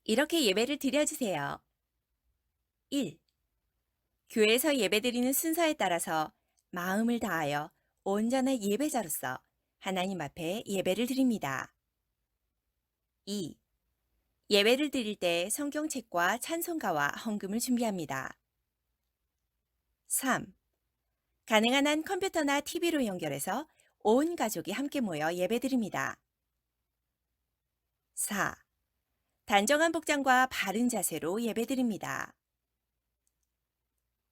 이렇게 예배를 드려주세요. 1. 교회에서 예배드리는 순서에 따라서 마음을 다하여 온전한 예배자로서 하나님 앞에 예배를 드립니다. 2. 예배를 드릴 때 성경책과 찬송가와 헌금을 준비합니다. 3. 가능한 한 컴퓨터나 TV로 연결해서 온 가족이 함께 모여 예배드립니다. 4. 단정한 복장과 바른 자세로 예배드립니다.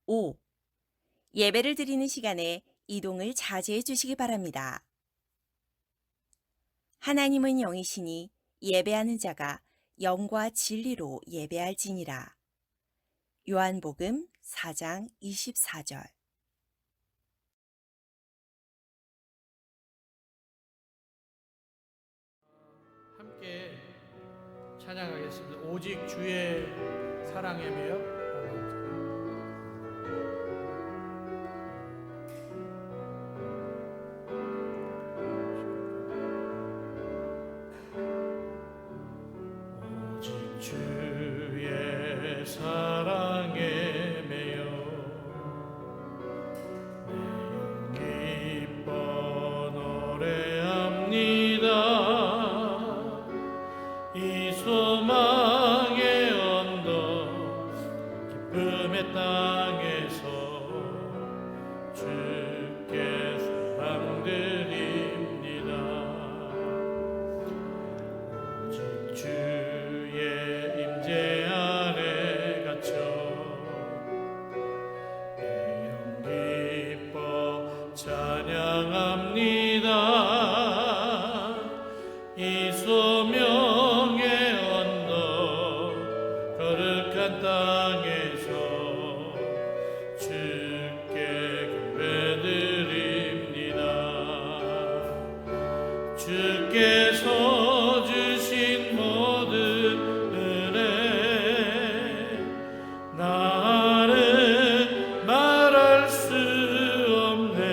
5. 예배를 드리는 시간에 이동을 자제해 주시기 바랍니다. 하나님은 영이시니 예배하는 자가 영과 진리로 예배할지니라. 요한복음 4장 24절. 함께 찬양하겠습니다. 오직 주의 사랑이며. 오직 주의 사랑에 매여 내 기뻐 노래합니다. 이 소망의 언덕 기쁨의 땅에서 주께 사랑드립니다. 오직 주의 임재 아래 갇혀 내 영 기뻐 찬양합니다. 이 소명의 언덕 거룩한 땅에서 주께 경배드립니다. 주께서 주신 모든 은혜 나는 말할 수 없네.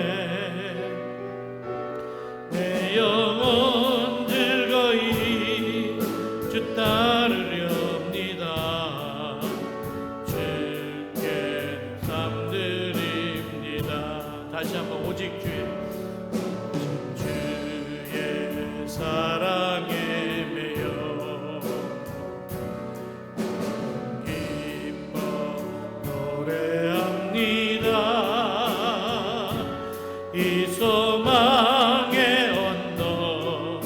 내 영혼 즐거이 주 따르렵니다. 주께 삶드립니다. 다시 한번 오직 주의 사랑에 매여 기뻐 노래합니다. 이 소망의 언덕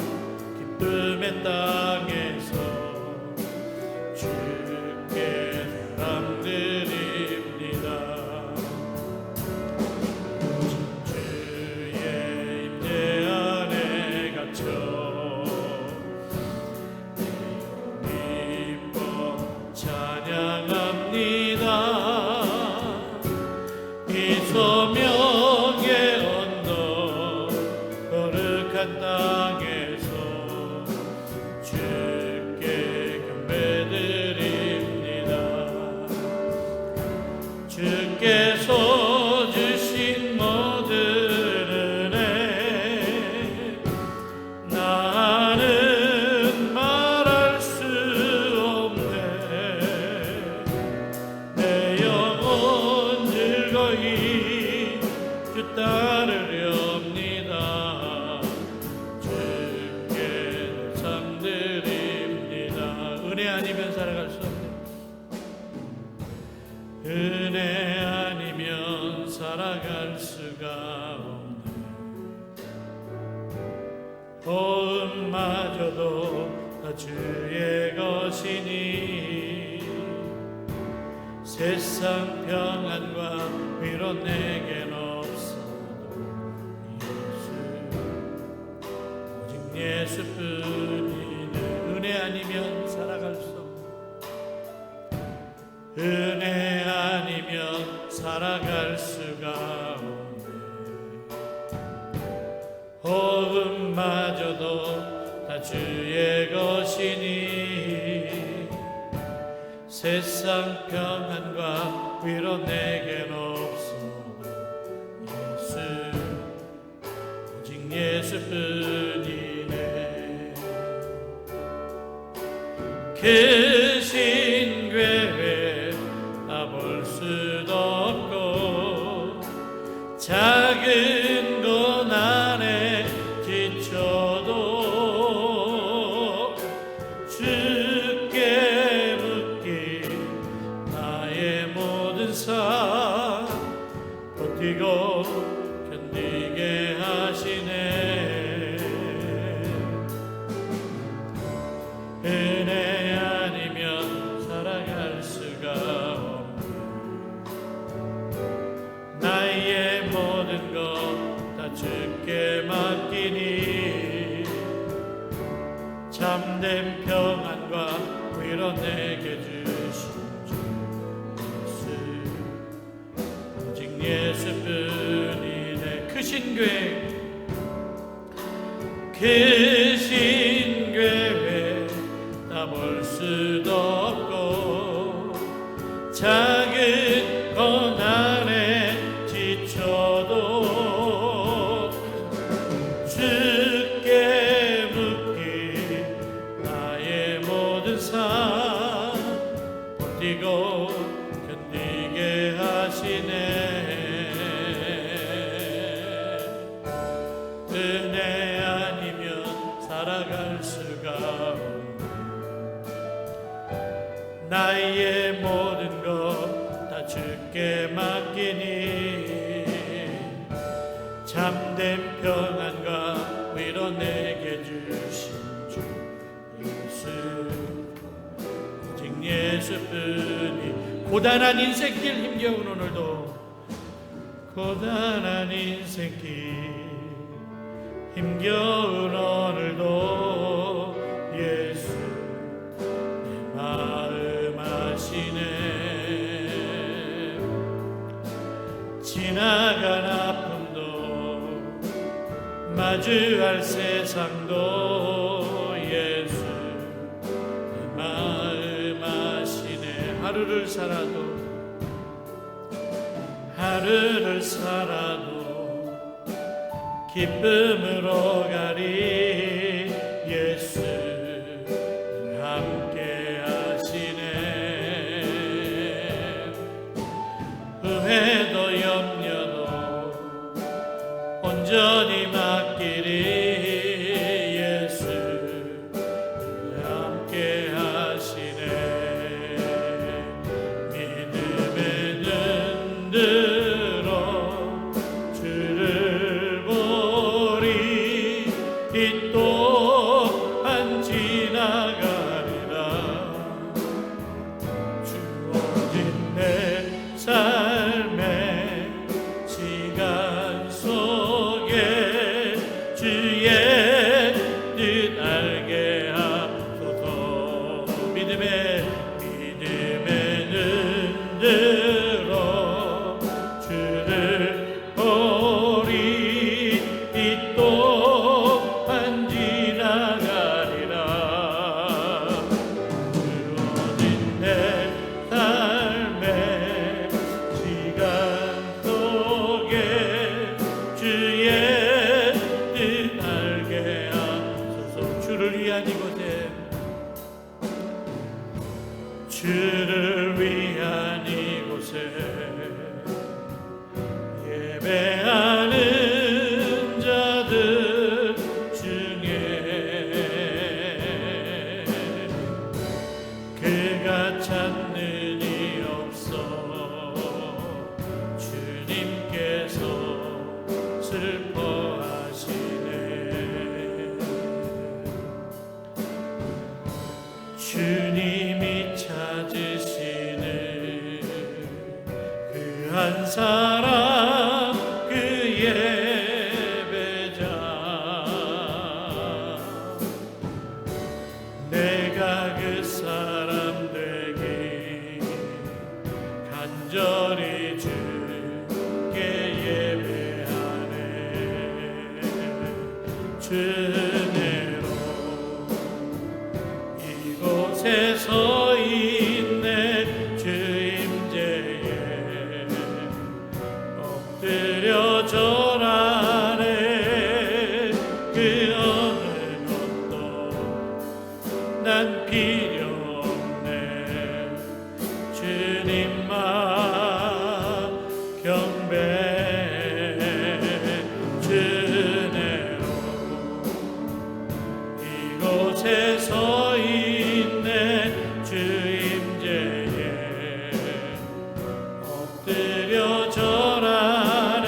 기쁨의 땅에서 주께 사랑드립니다. 주의 임재 안에 갇혀 기뻐 찬양합니다. 이 소명의 언덕 거룩한 땅에서 주께 경배드립니다. 주께서 주신 모든 은혜 나는 말할 수 없네. 내 영혼 즐거이 주 따르렵니다. 주께 삶드립니다. 은혜 아니면 살아갈 수 없네. 은혜 아니면 살아갈 수가 없네. 도움마저도 다 주의 것이니 세상 평안과 위로 내겐 없어도 오직 예수뿐이네. 은혜 아니면 살아갈 수 없네. 은혜 아니면 살아갈 수가 없네. 호흡마저도 다 주의 것이니 세상 평안과 위로 내겐 없어도 오직 예수뿐이네. 계신 버티고 견디게 하시네. 은혜 아니면 살아갈 수가 없네. 나의 모든 것 다 주께 맡기니 참된 평안과 위로 내게 주신 주 예수, 오직 예수뿐이네. 크신 계획 다 볼 수도 없고 작은 고난에 지쳐도 주께 묻기 나의 모든 삶 버티고 견디게 하시네. 은혜 아니면 살아갈 수가 없네. 나의 모든 것 다 주께 맡기니 참된 평안과 위로 내게 주신 주 예수, 오직 예수뿐이. 고단한 인생길 힘겨운 오늘도, 고단한 인생길 힘겨운 오늘도 예수 내 마음 아시네. 지나간 아픔도 마주할 세상도 예수 내 마음 아시네. 하루를 살아도 기쁨으로 가리. 예수 함께 하시네. 후회도 염려도 온전히 맡기리. 예수 함께 하시네. 믿음의 눈으로 주를 보리. 이 또한 지나가리라. 주어진 내 삶의 시간 속에 주의 뜻 알게 하소서. 믿음의 눈으로 주를 보리. 이 또한 지나가리라. 주어진 내 삶의 시간 속에 주의 뜻 알게 하소서. 주를 위한 이곳에, 주를 위한 이곳에 예배하는 자들 중에 그가 찾는 이 없어. 주님께서 슬퍼하시네. 주님이 찾으시는 그 한 사람, 그 예배자. 내가 그 사람 되기 간절히 주께 예배하네. 주 은혜로 이곳에 서 있네. 주 임재에 엎드려 절하네. 그 어느 것도 난 필요 없네. 주님만 경배. 주 은혜로 이곳에 서 있네. 주 임재에 엎드려 절하네.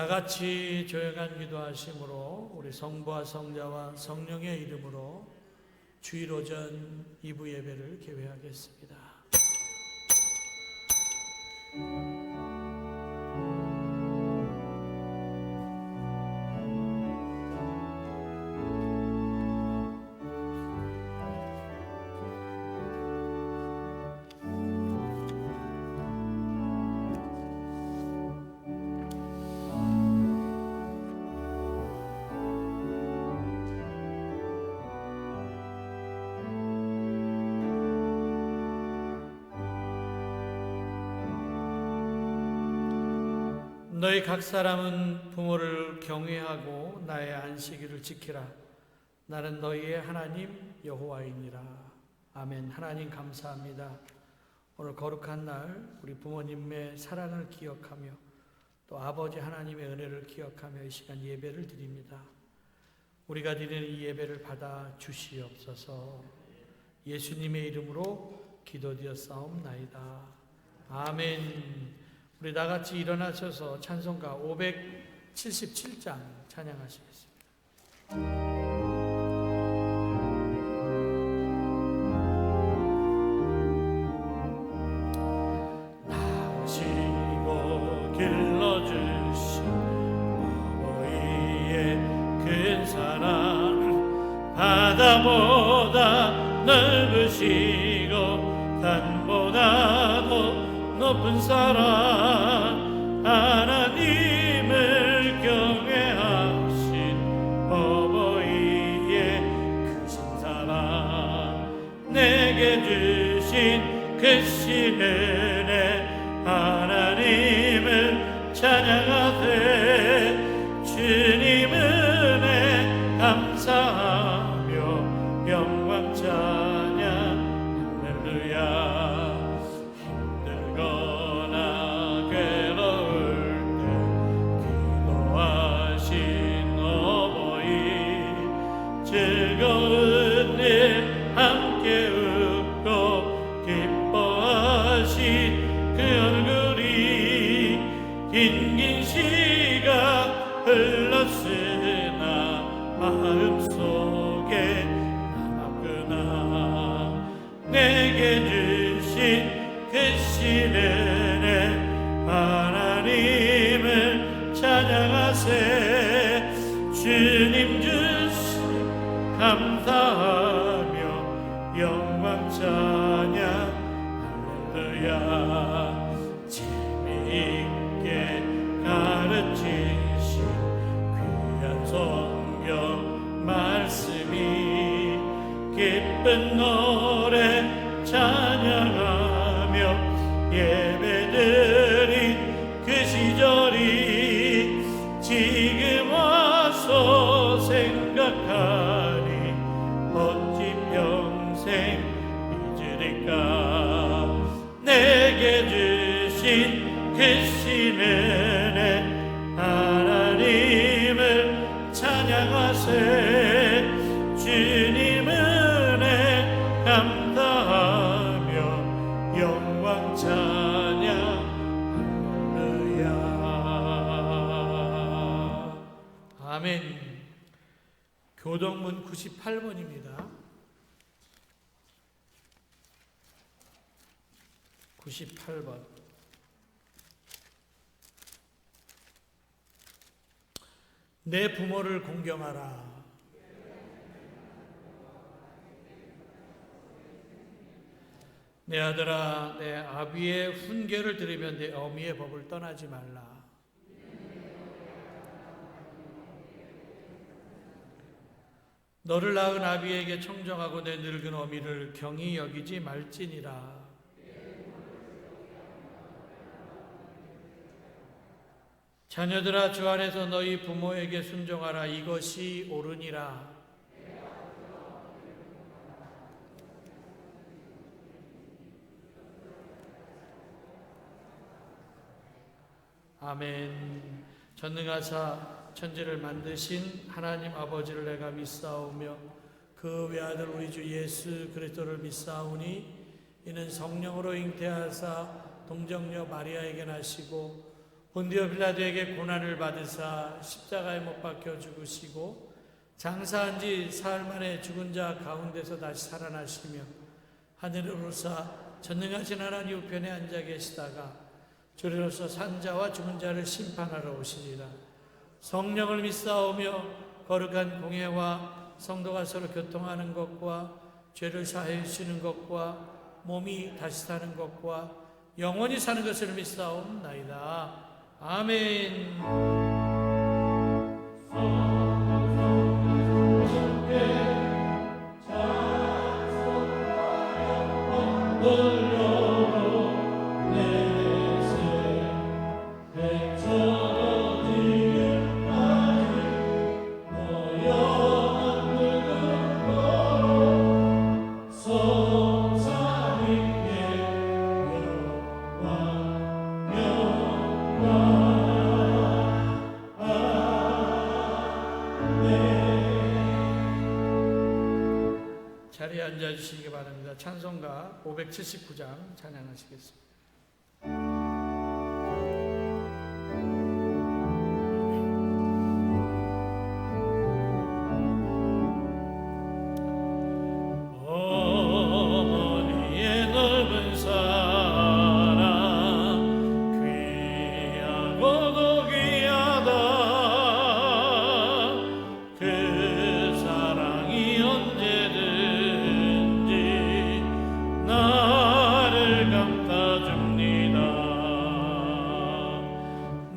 다 같이 조용한 기도하심으로 우리 성부와 성자와 성령의 이름으로 주일 오전 2부 예배를 개회하겠습니다. 너희 각 사람은 부모를 경외하고 나의 안식일을 지키라. 나는 너희의 하나님 여호와이니라. 아멘. 하나님 감사합니다. 오늘 거룩한 날 우리 부모님의 사랑을 기억하며 또 아버지 하나님의 은혜를 기억하며 이 시간 예배를 드립니다. 우리가 드리는 이 예배를 받아 주시옵소서. 예수님의 이름으로 기도드렸사옵나이다. 아멘. 우리 다같이 일어나셔서 찬송가 577장 찬양하시겠습니다. 나으시고 길러주신 어머니의 큰 사랑 바다보다 넓으시고 산보다도 높은 사랑 하나님을 경외하신 어버이의 크신 사랑 내게 주신 크신 은혜 하나님을 찬양하되 주님 은혜 감사하며 영광 찬양 할렐루야. 즐거운 일 함께 웃고 기뻐하신 그 얼굴이 긴 시간 흘렀으나 마음속에 남았구나. 내게 주신 그 신은혜 하나님을 찬양하세. 주님 감사하며 영광 찬양 할렐루야. 재미있게 가르치신 귀한 성경 말씀이 기쁜 노래 찬양하며 예배드린 그 시절이 지금 와서 생각하니 어찌 평생 잊으리까. 내게 주신 크신 은혜 하나님을 찬양하세. 주님 은혜 감사하며 영광 찬양 할렐루야. 아멘. 교동문 98번입니다. 98번. 내 부모를 공경하라. 내 아들아, 내 아비의 훈계를 들으며 내 어미의 법을 떠나지 말라. 너를 낳은 아비에게 청정하고 내 늙은 어미를 경히 여기지 말지니라. 자녀들아, 주 안에서 너희 부모에게 순종하라. 이것이 옳으니라. 아멘. 전능하사 천지를 만드신 하나님 아버지를 내가 믿사오며 그 외아들 우리 주 예수 그리스도를 믿사오니 이는 성령으로 잉태하사 동정녀 마리아에게 나시고 본디오 빌라도에게 고난을 받으사 십자가에 못 박혀 죽으시고 장사한 지 사흘 만에 죽은 자 가운데서 다시 살아나시며 하늘을 오르사 전능하신 하나님 우편에 앉아 계시다가 주리로서 산자와 죽은 자를 심판하러 오시리라. 성령을 믿사오며 거룩한 공회와 성도가 서로 교통하는 것과 죄를 사해 주시는 것과 몸이 다시 사는 것과 영원히 사는 것을 믿사옵나이다. 아멘. 자리에 앉아주시기 바랍니다. 찬송가 579장 찬양하시겠습니다. 어머니의 넓은 사랑 귀하고도 귀하다. 그 사랑이 언제든지 나를 감싸줍니다.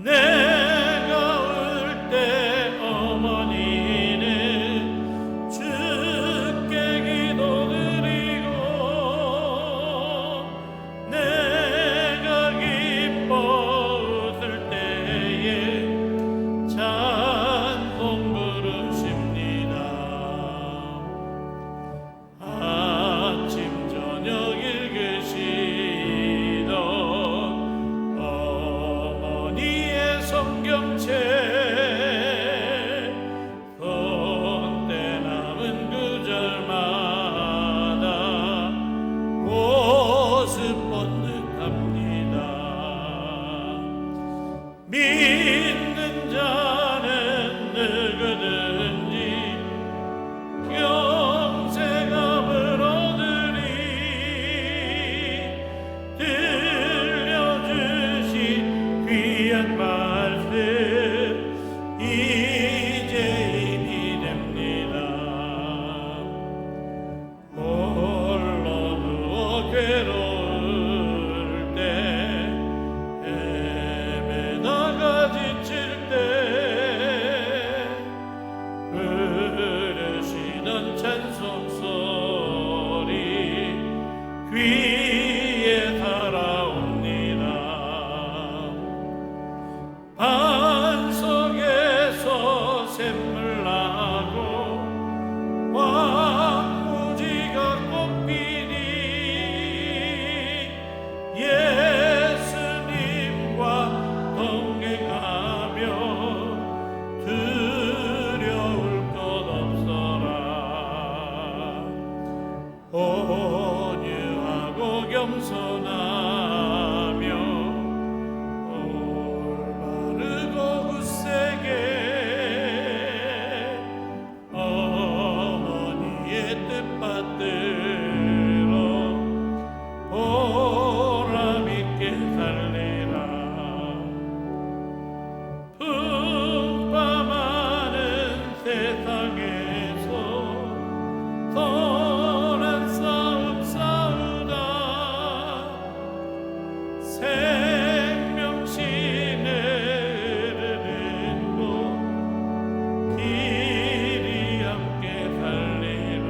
내가 울 때 어머니는 주께 기도드리고 내가 기뻐 웃을 때에 찬송 부르십니다. 아침 저녁 읽으시던 어머니의 성경책 손때 남은 구절마다 모습 본 듯합니다. 믿는 자는 누구든지 영생함을 얻으리. 들려주신 귀한 말씀 이제 힘이 됩니다. 홀로 누워 괴로울 때 헤매다가 지칠 때 부르시던 찬송 소리 귀에 달아옵니다. 반 속에서 샘물 나고 황무지가 꽃피니 예수님과 동행하며 두려울 것 없어라. 온유하고 겸손하며 올바르고 굳세게 어머니의 뜻받들어 보람있게 살리라. 풍파많은 세상에서 선한 싸움 싸우다 생명신을 흐르는 곳 길이 함께 살리라.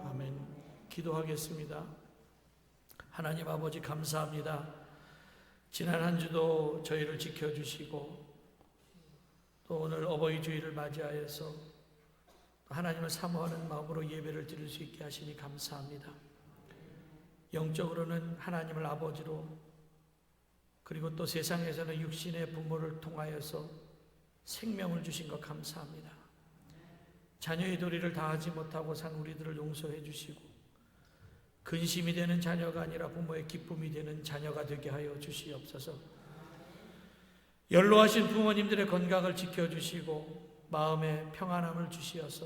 아멘. 기도하겠습니다. 하나님 아버지 감사합니다. 지난 한 주도 저희를 지켜주시고 또 오늘 어버이 주일을 맞이하여서 하나님을 사모하는 마음으로 예배를 드릴 수 있게 하시니 감사합니다. 영적으로는 하나님을 아버지로 그리고 또 세상에서는 육신의 부모를 통하여서 생명을 주신 것 감사합니다. 자녀의 도리를 다하지 못하고 산 우리들을 용서해 주시고 그 근심이 되는 자녀가 아니라 부모의 기쁨이 되는 자녀가 되게 하여 주시옵소서. 연로하신 부모님들의 건강을 지켜주시고 마음의 평안함을 주시어서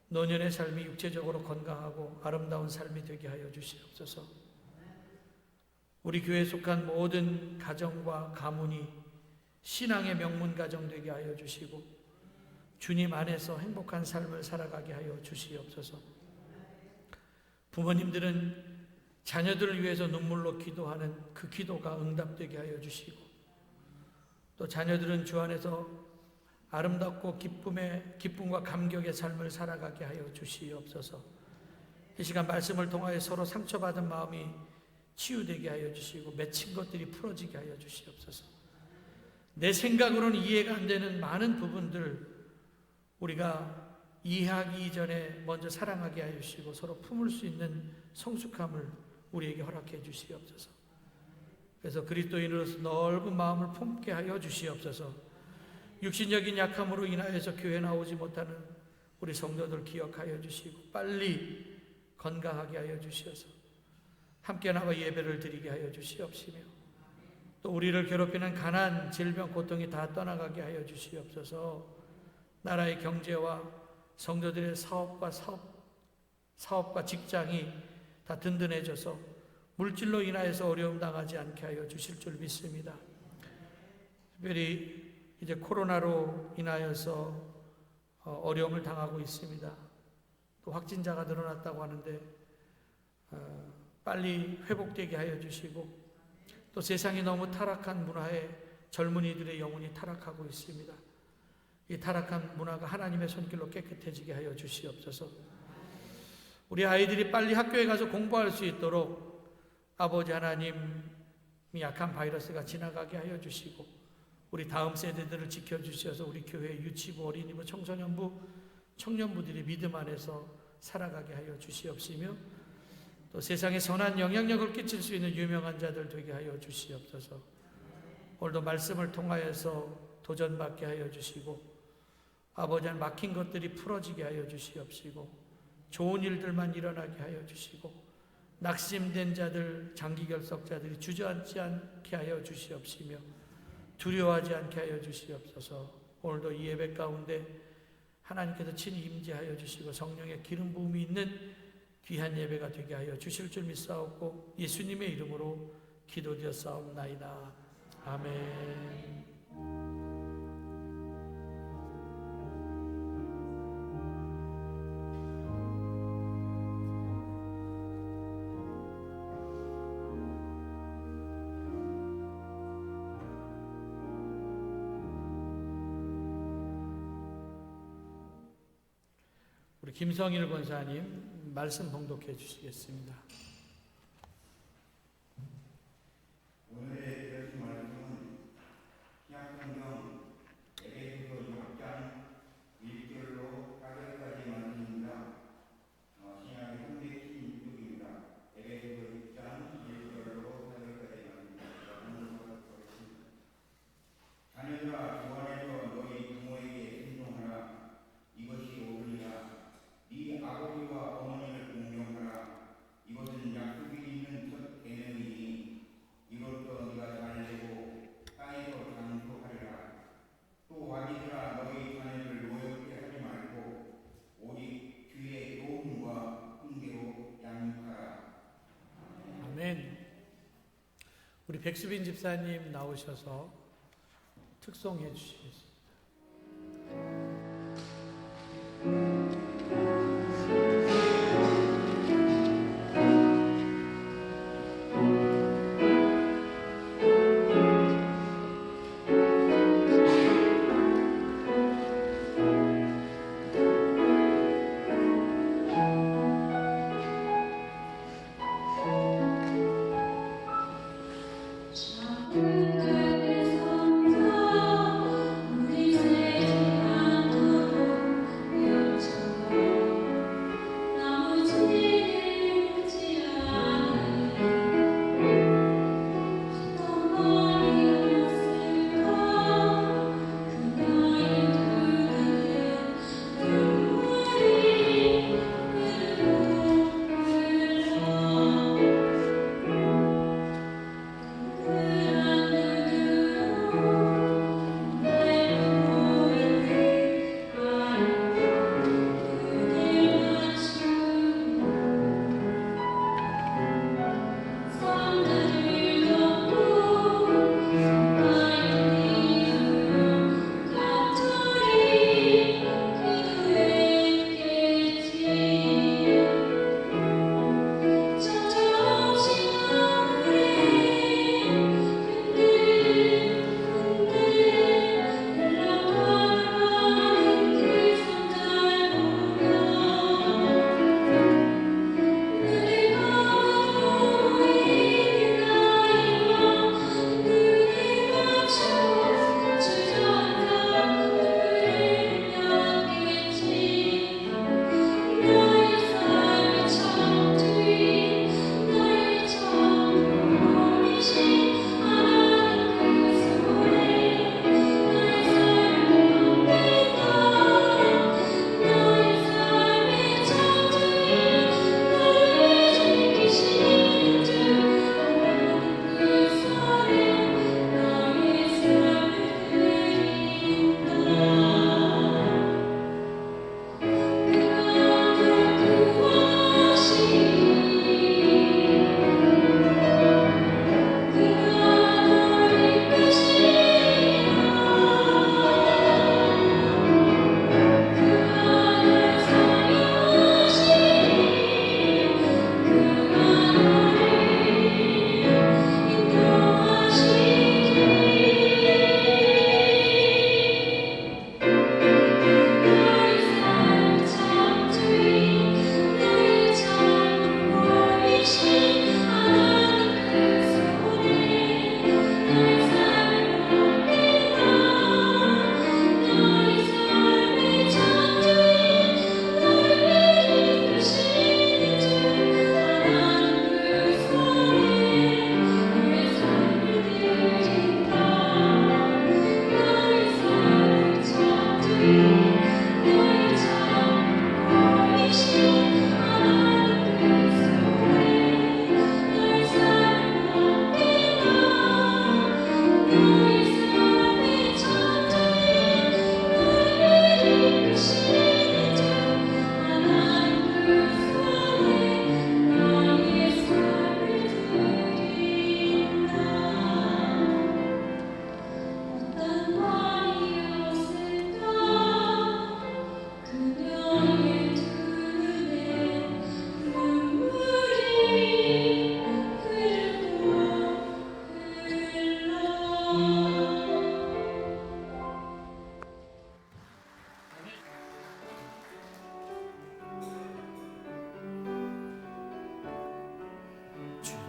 노년의 삶이 육체적으로 건강하고 아름다운 삶이 되게 하여 주시옵소서. 우리 교회에 속한 모든 가정과 가문이 신앙의 명문 가정 되게 하여 주시고 주님 안에서 행복한 삶을 살아가게 하여 주시옵소서. 부모님들은 자녀들을 위해서 눈물로 기도하는 그 기도가 응답되게 하여 주시고 또 자녀들은 주 안에서 아름답고 기쁨과 감격의 삶을 살아가게 하여 주시옵소서. 이 시간 말씀을 통하여 서로 상처받은 마음이 치유되게 하여 주시고 맺힌 것들이 풀어지게 하여 주시옵소서. 내 생각으로는 이해가 안 되는 많은 부분들 우리가 이해하기 이전에 먼저 사랑하게 하여 주시고 서로 품을 수 있는 성숙함을 우리에게 허락해 주시옵소서. 그래서 그리스도인으로서 넓은 마음을 품게 하여 주시옵소서. 육신적인 약함으로 인하여서 교회 나오지 못하는 우리 성도들 기억하여 주시고 빨리 건강하게 하여 주시어서 함께 나와 예배를 드리게 하여 주시옵시며 또 우리를 괴롭히는 가난, 질병, 고통이 다 떠나가게 하여 주시옵소서. 나라의 경제와 성도들의 사업과 직장이 다 든든해져서 물질로 인하여서 어려움 당하지 않게 하여 주실 줄 믿습니다. 특별히 이제 코로나로 인하여서 어려움을 당하고 있습니다. 또 확진자가 늘어났다고 하는데 빨리 회복되게 하여 주시고 또 세상이 너무 타락한 문화에 젊은이들의 영혼이 타락하고 있습니다. 이 타락한 문화가 하나님의 손길로 깨끗해지게 하여 주시옵소서. 우리 아이들이 빨리 학교에 가서 공부할 수 있도록 아버지 하나님 이 약한 바이러스가 지나가게 하여 주시고 우리 다음 세대들을 지켜주셔서 우리 교회 유치부, 어린이부, 청소년부, 청년부들이 믿음 안에서 살아가게 하여 주시옵시며 또 세상에 선한 영향력을 끼칠 수 있는 유명한 자들 되게 하여 주시옵소서. 오늘도 말씀을 통하여서 도전받게 하여 주시고 아버지 하나님 막힌 것들이 풀어지게 하여 주시옵시고 좋은 일들만 일어나게 하여 주시고 낙심된 자들, 장기결석자들이 주저앉지 않게 하여 주시옵시며 두려워하지 않게 하여 주시옵소서. 오늘도 이 예배 가운데 하나님께서 친히 임재하여 주시고 성령의 기름 부음이 있는 귀한 예배가 되게 하여 주실 줄 믿사옵고 예수님의 이름으로 기도드렸사옵나이다. 아멘. 우리 김성일 권사님 말씀 봉독해 주시겠습니다. 오늘의 들으신 말씀은 신약성경 에베소서 6장 1절로 4절까지 말씀입니다. 신약의 376입니다. 에베소서 6장 1절로 4절까지 말씀입니다. 자녀들아 주 안에서 너희 부모에게 순종하라. 이것이 옳으리라. 네 아버지와 어머니를 공경하라. 이것은 약속이 있는 첫 계명이니 이것도 네가 잘되고 땅에서 장수하리라. 또 아기들아 너희 자녀를 노엽게 하지 말고 오직 주의 교훈과 훈계로 양육하라. 아멘. 우리 백수빈 집사님 나오셔서 특송해 주시겠습니다. 그대 성장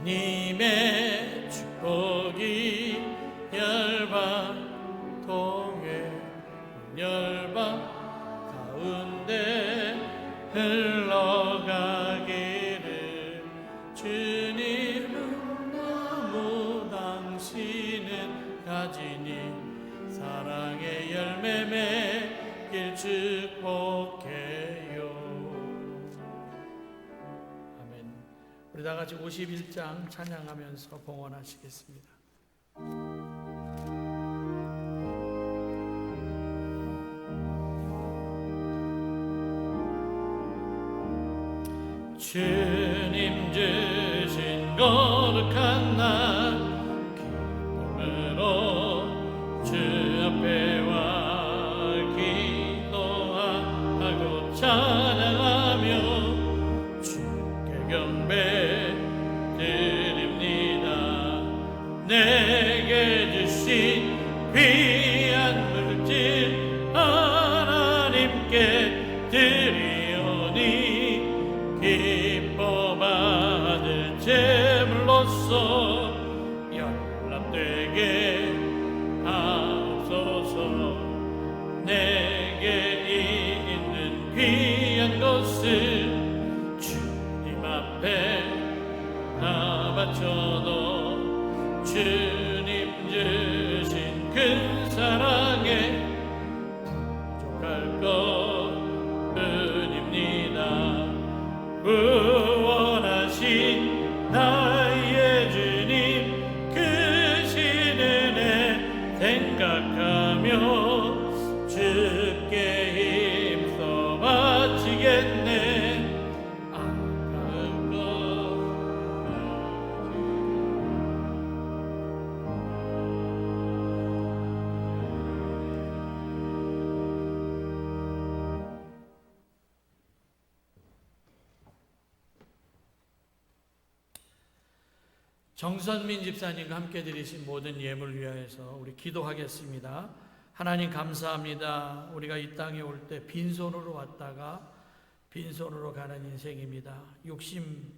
주님의 축복이 열방 통해 열방 가운데 흘러가기를. 주님은 나무 당신은 가지니 사랑의 열매 맺길 축복해요. 아멘. 우리 다 같이 51장 찬양하면서 봉헌하시겠습니다. 주님 주신 거룩한 날 기쁨으로 주 앞에 와 기도하고 찬양하며 주께 경배 드립니다. 내게 주신 귀한 물질 하나님께 드리오니 기뻐 받을 제물로서 연락되게 하옵소서. 내게 있는 귀한 것을 주님 앞에 다 바쳐도 주님 주신 큰 사랑에 부족할 것뿐입니다. 구원하신 나의 주님 크신 은혜 생각하며 주께 힘써 바치겠네. 아까운 것 정선민 집사님과 함께 드리신 모든 예물 위하여서 우리 기도하겠습니다. 하나님 감사합니다. 우리가 이 땅에 올 때 빈손으로 왔다가 빈손으로 가는 인생입니다. 욕심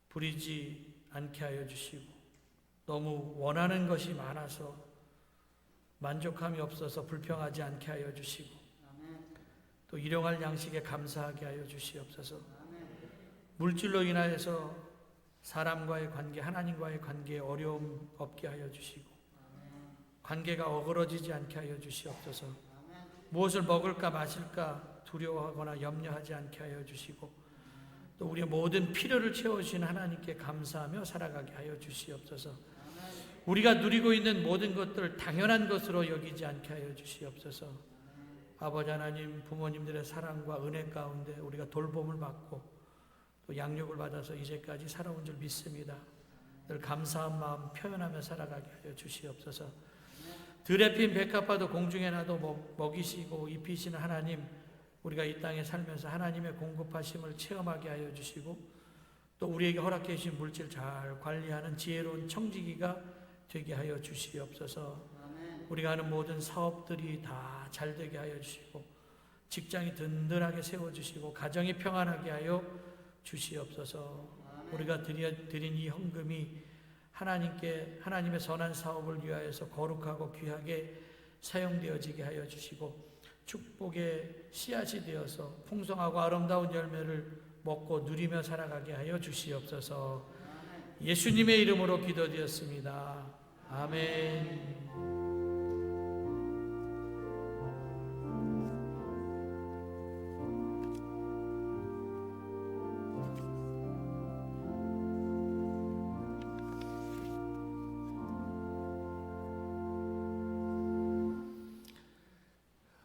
부리지 않게 하여 주시고 너무 원하는 것이 많아서 만족함이 없어서 불평하지 않게 하여 주시고 또 일용할 양식에 감사하게 하여 주시옵소서. 물질로 인하여서 사람과의 관계, 하나님과의 관계에 어려움 없게 하여 주시고 관계가 어그러지지 않게 하여 주시옵소서. 무엇을 먹을까 마실까 두려워하거나 염려하지 않게 하여 주시고 또 우리의 모든 필요를 채워주신 하나님께 감사하며 살아가게 하여 주시옵소서. 우리가 누리고 있는 모든 것들을 당연한 것으로 여기지 않게 하여 주시옵소서. 아버지 하나님, 부모님들의 사랑과 은혜 가운데 우리가 돌봄을 받고 또 양육을 받아서 이제까지 살아온 줄 믿습니다. 늘 감사한 마음 표현하며 살아가게 하여 주시옵소서. 들에 핀 백합화도 공중에 나도 먹이시고 입히시는 하나님, 우리가 이 땅에 살면서 하나님의 공급하심을 체험하게 하여 주시고 또 우리에게 허락해 주신 물질 잘 관리하는 지혜로운 청지기가 되게 하여 주시옵소서. 우리가 하는 모든 사업들이 다 잘 되게 하여 주시고 직장이 든든하게 세워주시고 가정이 평안하게 하여 주시옵소서. 우리가 드린 이 헌금이 하나님의 선한 사업을 위하여서 거룩하고 귀하게 사용되어지게 하여 주시고 축복의 씨앗이 되어서 풍성하고 아름다운 열매를 먹고 누리며 살아가게 하여 주시옵소서. 예수님의 이름으로 기도드렸습니다. 아멘.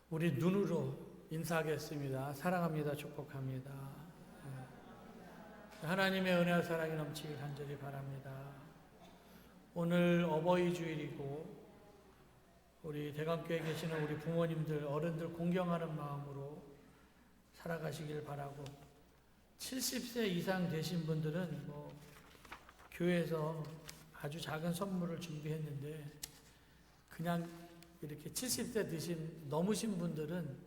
우리 눈으로 인사하겠습니다. 사랑합니다. 축복합니다. 하나님의 은혜와 사랑이 넘치길 간절히 바랍니다. 오늘 어버이 주일이고 우리 대감교회에 계시는 우리 부모님들, 어른들 공경하는 마음으로 살아가시길 바라고 70세 이상 되신 분들은 교회에서 아주 작은 선물을 준비했는데 그냥 이렇게 70세 넘으신 분들은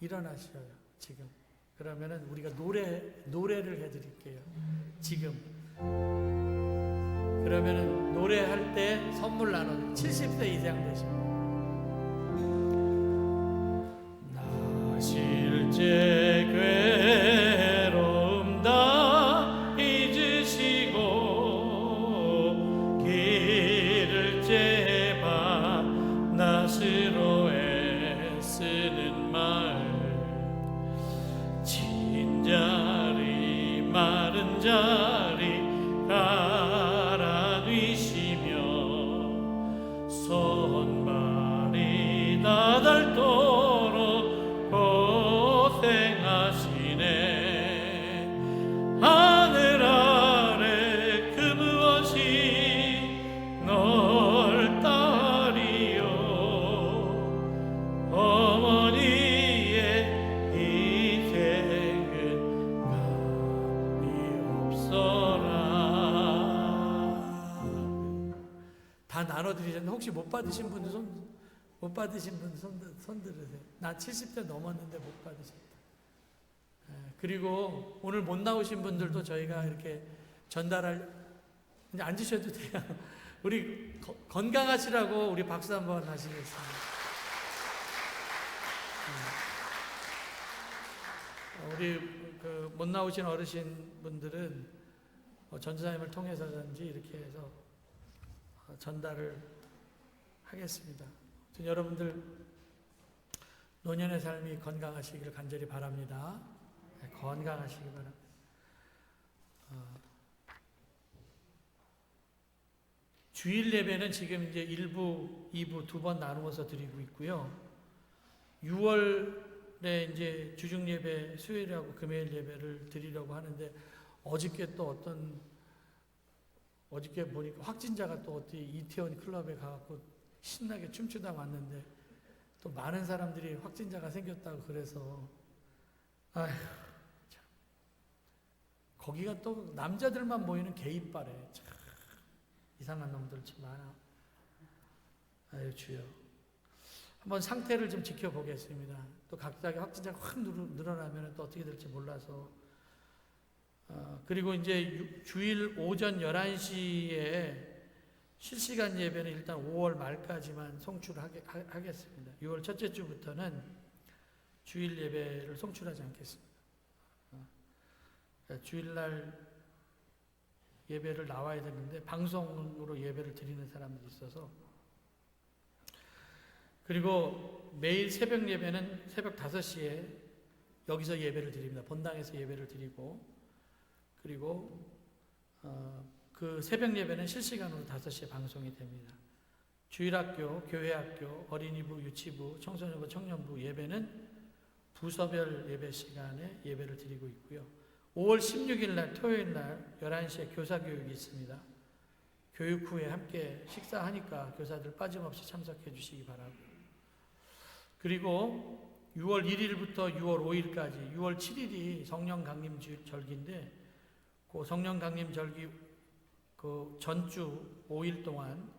일어나셔요. 지금 그러면은 우리가 노래를 해드릴게요. 지금 그러면은 노래할 때 선물 나눠 70세 이상 되시면 나 실제 괴로움 다 잊으시고 길을 재봐 낫으로 애쓰는 마음 진자리 마른 자리 갈아뉘시며 손발이 다닳도록 고생하시네 하늘 아래 그 무엇이 널 따리요 어머니의 희생은 감이 없어라. 다 나눠드리셨는데 혹시 못 받으신 분들 못 받으신 분 손 들으세요. 나 70대 넘었는데 못 받으셨다. 그리고 오늘 못 나오신 분들도 저희가 이렇게 전달할, 이제 앉으셔도 돼요. 우리 건강하시라고 우리 박수 한번 하시겠습니다. 우리 그 못 나오신 어르신 분들은 전도사님을 통해서든지 이렇게 해서 전달을 하겠습니다. 여러분들 노년의 삶이 건강하시기를 간절히 바랍니다. 건강하시기 바랍니다. 주일 예배는 지금 이제 1부, 2부 두 번 나누어서 드리고 있고요. 6월에 이제 주중 예배, 수요일하고 금요일 예배를 드리려고 하는데 어저께 보니까 확진자가 또 어디 이태원 클럽에 가갖고 신나게 춤추다 왔는데 또 많은 사람들이 확진자가 생겼다고 그래서 아휴 참. 거기가 또 남자들만 모이는 게이바래. 참 이상한 놈들 참 많아. 아유 주여. 한번 상태를 좀 지켜보겠습니다. 또 갑자기 확진자가 확 늘어나면 또 어떻게 될지 몰라서 그리고 이제 주일 오전 11시에 실시간 예배는 일단 5월 말까지만 송출하겠습니다. 6월 첫째 주부터는 주일 예배를 송출하지 않겠습니다. 주일날 예배를 나와야 되는데 방송으로 예배를 드리는 사람들이 있어서 그리고 매일 새벽 예배는 새벽 5시에 여기서 예배를 드립니다. 본당에서 예배를 드리고 그리고 그 새벽 예배는 실시간으로 5시에 방송이 됩니다. 주일학교, 교회학교, 어린이부, 유치부, 청소년부, 청년부 예배는 부서별 예배 시간에 예배를 드리고 있고요. 5월 16일 날 토요일 날 11시에 교사교육이 있습니다. 교육 후에 함께 식사하니까 교사들 빠짐없이 참석해 주시기 바라고 그리고 6월 1일부터 6월 5일까지 6월 7일이 성령 강림 절기인데 그 성령 강림 절기 그 전주 5일 동안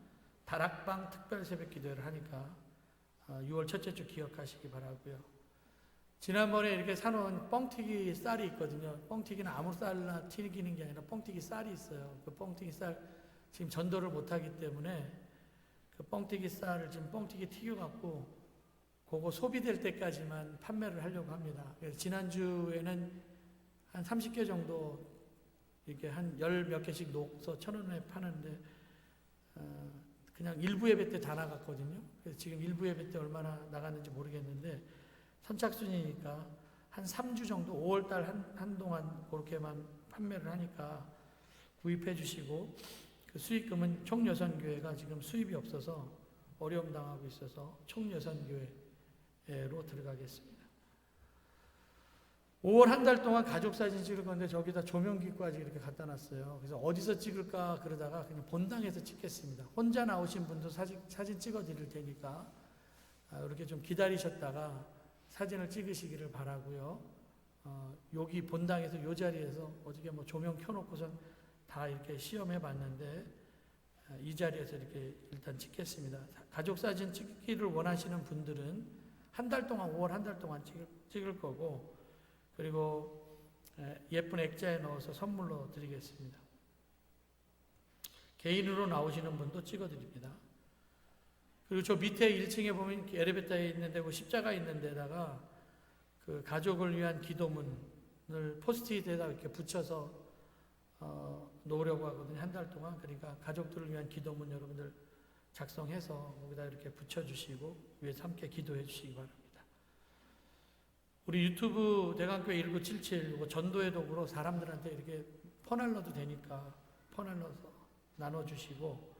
다락방 특별 새벽 기도를 하니까 6월 첫째 주 기억하시기 바라고요. 지난번에 이렇게 사놓은 뻥튀기 쌀이 있거든요. 뻥튀기는 아무 쌀나 튀기는 게 아니라 뻥튀기 쌀이 있어요. 그 뻥튀기 쌀 지금 전도를 못하기 때문에 그 뻥튀기 쌀을 지금 뻥튀기 튀겨갖고 그거 소비될 때까지만 판매를 하려고 합니다. 그래서 지난주에는 한 30개 정도 이렇게 한 10몇 개씩 녹서 1,000원에 파는데 그냥 일부 예배 때 다 나갔거든요. 그래서 지금 일부 예배 때 얼마나 나갔는지 모르겠는데 선착순이니까 한 3주 정도 5월달 한동안 그렇게만 판매를 하니까 구입해 주시고 그 수익금은 총여선교회가 지금 수입이 없어서 어려움 당하고 있어서 총여선교회로 들어가겠습니다. 5월 한 달 동안 가족 사진 찍을 건데 저기다 조명기까지 이렇게 갖다 놨어요. 그래서 어디서 찍을까 그러다가 그냥 본당에서 찍겠습니다. 혼자 나오신 분도 사진 찍어 드릴 테니까 이렇게 좀 기다리셨다가 사진을 찍으시기를 바라고요. 여기 본당에서 이 자리에서 어저께 뭐 조명 켜놓고선 다 이렇게 시험해 봤는데 이 자리에서 이렇게 일단 찍겠습니다. 가족 사진 찍기를 원하시는 분들은 한 달 동안 5월 한 달 동안 찍을 거고 예쁜 액자에 넣어서 선물로 드리겠습니다. 개인으로 나오시는 분도 찍어드립니다. 그리고 저 밑에 1층에 보면 엘리베이터에 있는데 그 십자가 있는 데다가 그 가족을 위한 기도문을 포스트잇에다 이렇게 붙여서 놓으려고 하거든요. 한 달 동안. 그러니까 가족들을 위한 기도문 여러분들 작성해서 거기다 이렇게 붙여주시고 위에서 함께 기도해 주시기 바랍니다. 우리 유튜브 대강교회 1977 전도의 도구로 사람들한테 이렇게 퍼날러도 되니까 퍼날러서 나눠주시고,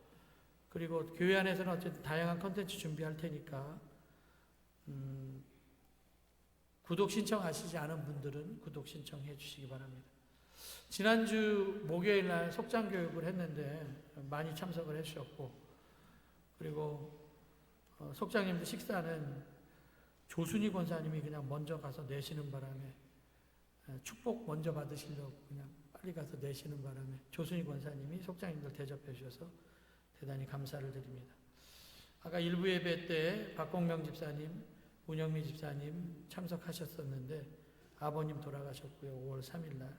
그리고 교회 안에서는 어쨌든 다양한 컨텐츠 준비할 테니까 구독 신청하시지 않은 분들은 구독 신청해 주시기 바랍니다. 지난주 목요일 날 속장 교육을 했는데 많이 참석을 해주셨고, 그리고 속장님들 식사는 조순희 권사님이 그냥 먼저 가서 내시는 바람에, 축복 먼저 받으시려고 그냥 빨리 가서 내시는 바람에 조순희 권사님이 속장님들 대접해 주셔서 대단히 감사를 드립니다. 아까 일부 예배 때 박공명 집사님, 운영미 집사님 참석하셨었는데 아버님 돌아가셨고요. 5월 3일 날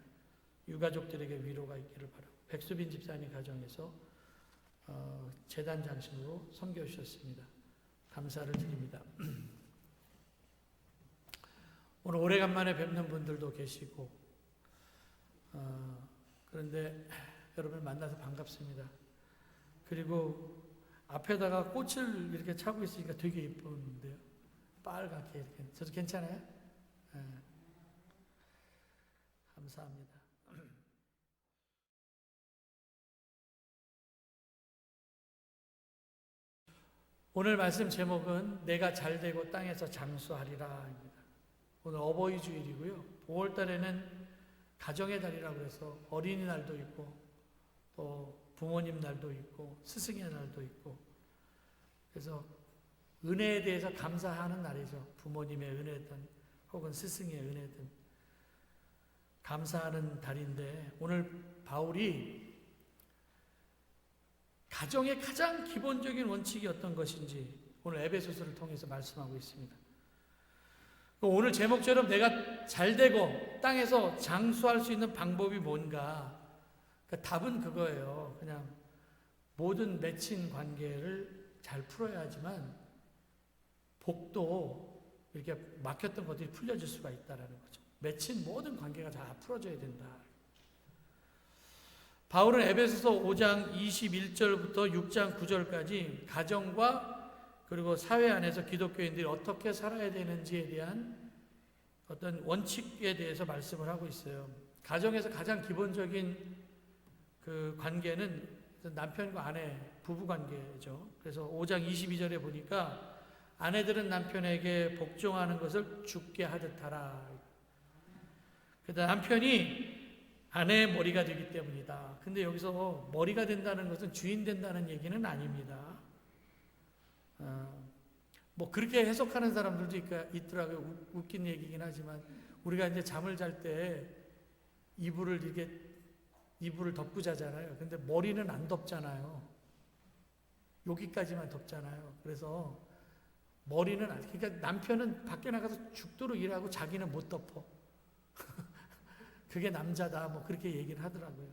유가족들에게 위로가 있기를 바라고, 백수빈 집사님 가정에서 재단 장신으로 섬겨주셨습니다. 감사를 드립니다. 오늘 오래간만에 뵙는 분들도 계시고, 그런데 여러분 만나서 반갑습니다. 그리고 앞에다가 꽃을 이렇게 차고 있으니까 되게 예쁜데요. 빨갛게 이렇게. 저도 괜찮아요? 네. 감사합니다. 오늘 말씀 제목은 내가 잘되고 땅에서 장수하리라입니다. 오늘 어버이 주일이고요. 5월 달에는 가정의 달이라고 해서 어린이날도 있고 또 부모님 날도 있고 스승의 날도 있고, 그래서 은혜에 대해서 감사하는 날이죠. 부모님의 은혜든 혹은 스승의 은혜든 감사하는 달인데, 오늘 바울이 가정의 가장 기본적인 원칙이 어떤 것인지 오늘 에베소서를 통해서 말씀하고 있습니다. 오늘 제목처럼 내가 잘되고 땅에서 장수할 수 있는 방법이 뭔가, 그러니까 답은 그거예요. 그냥 모든 맺힌 관계를 잘 풀어야 하지만 복도 이렇게 막혔던 것들이 풀려질 수가 있다는 거죠. 맺힌 모든 관계가 다 풀어져야 된다. 바울은 에베소서 5장 21절부터 6장 9절까지 가정과 그리고 사회 안에서 기독교인들이 어떻게 살아야 되는지에 대한 어떤 원칙에 대해서 말씀을 하고 있어요. 가정에서 가장 기본적인 그 관계는 남편과 아내, 부부 관계죠. 그래서 5장 22절에 보니까 아내들은 남편에게 복종하는 것을 주께 하듯 하라. 그러니까 남편이 아내의 머리가 되기 때문이다. 근데 여기서 머리가 된다는 것은 주인 된다는 얘기는 아닙니다. 뭐 그렇게 해석하는 사람들도 있더라고요. 웃긴 얘기긴 하지만 우리가 이제 잠을 잘 때 이불을 덮고 자잖아요. 근데 머리는 안 덮잖아요. 여기까지만 덮잖아요. 그래서 머리는 그러니까 남편은 밖에 나가서 죽도록 일하고 자기는 못 덮어. 그게 남자다. 뭐 그렇게 얘기를 하더라고요.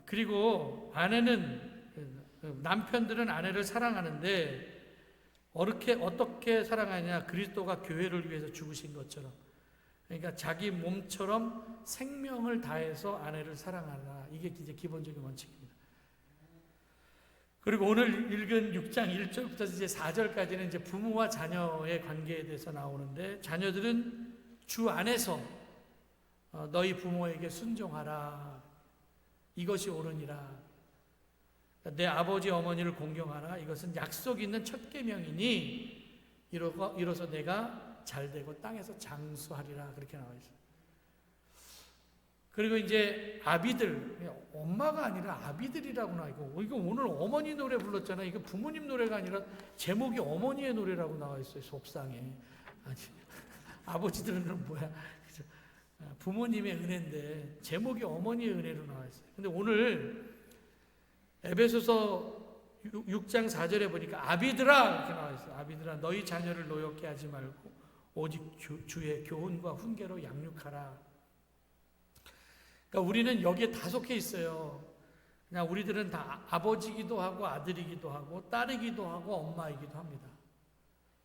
그리고 남편들은 아내를 사랑하는데 어떻게 사랑하냐? 그리스도가 교회를 위해서 죽으신 것처럼. 그러니까 자기 몸처럼 생명을 다해서 아내를 사랑하라. 이게 이제 기본적인 원칙입니다. 그리고 오늘 읽은 6장 1절부터 이제 4절까지는 이제 부모와 자녀의 관계에 대해서 나오는데, 자녀들은 주 안에서 너희 부모에게 순종하라. 이것이 옳으니라. 내 아버지 어머니를 공경하라. 이것은 약속 있는 첫 계명이니 이로써 내가 잘되고 땅에서 장수하리라. 그렇게 나와 있어요. 그리고 이제 아비들, 엄마가 아니라 아비들이라고 나와 있고, 이거 오늘 어머니 노래 불렀잖아요. 이거 부모님 노래가 아니라 제목이 어머니의 노래라고 나와 있어요. 속상해. 아니, 아버지들은 뭐야? 부모님의 은혜인데 제목이 어머니의 은혜로 나와 있어요. 근데 오늘 에베소서 6장 4절에 보니까 아비들아 이렇게 나와 있어요. 아비들아 너희 자녀를 노엽게 하지 말고 오직 주의 교훈과 훈계로 양육하라. 그러니까 우리는 여기에 다 속해 있어요. 그냥 우리들은 다 아버지기도 하고 아들이기도 하고 딸이기도 하고 엄마이기도 합니다.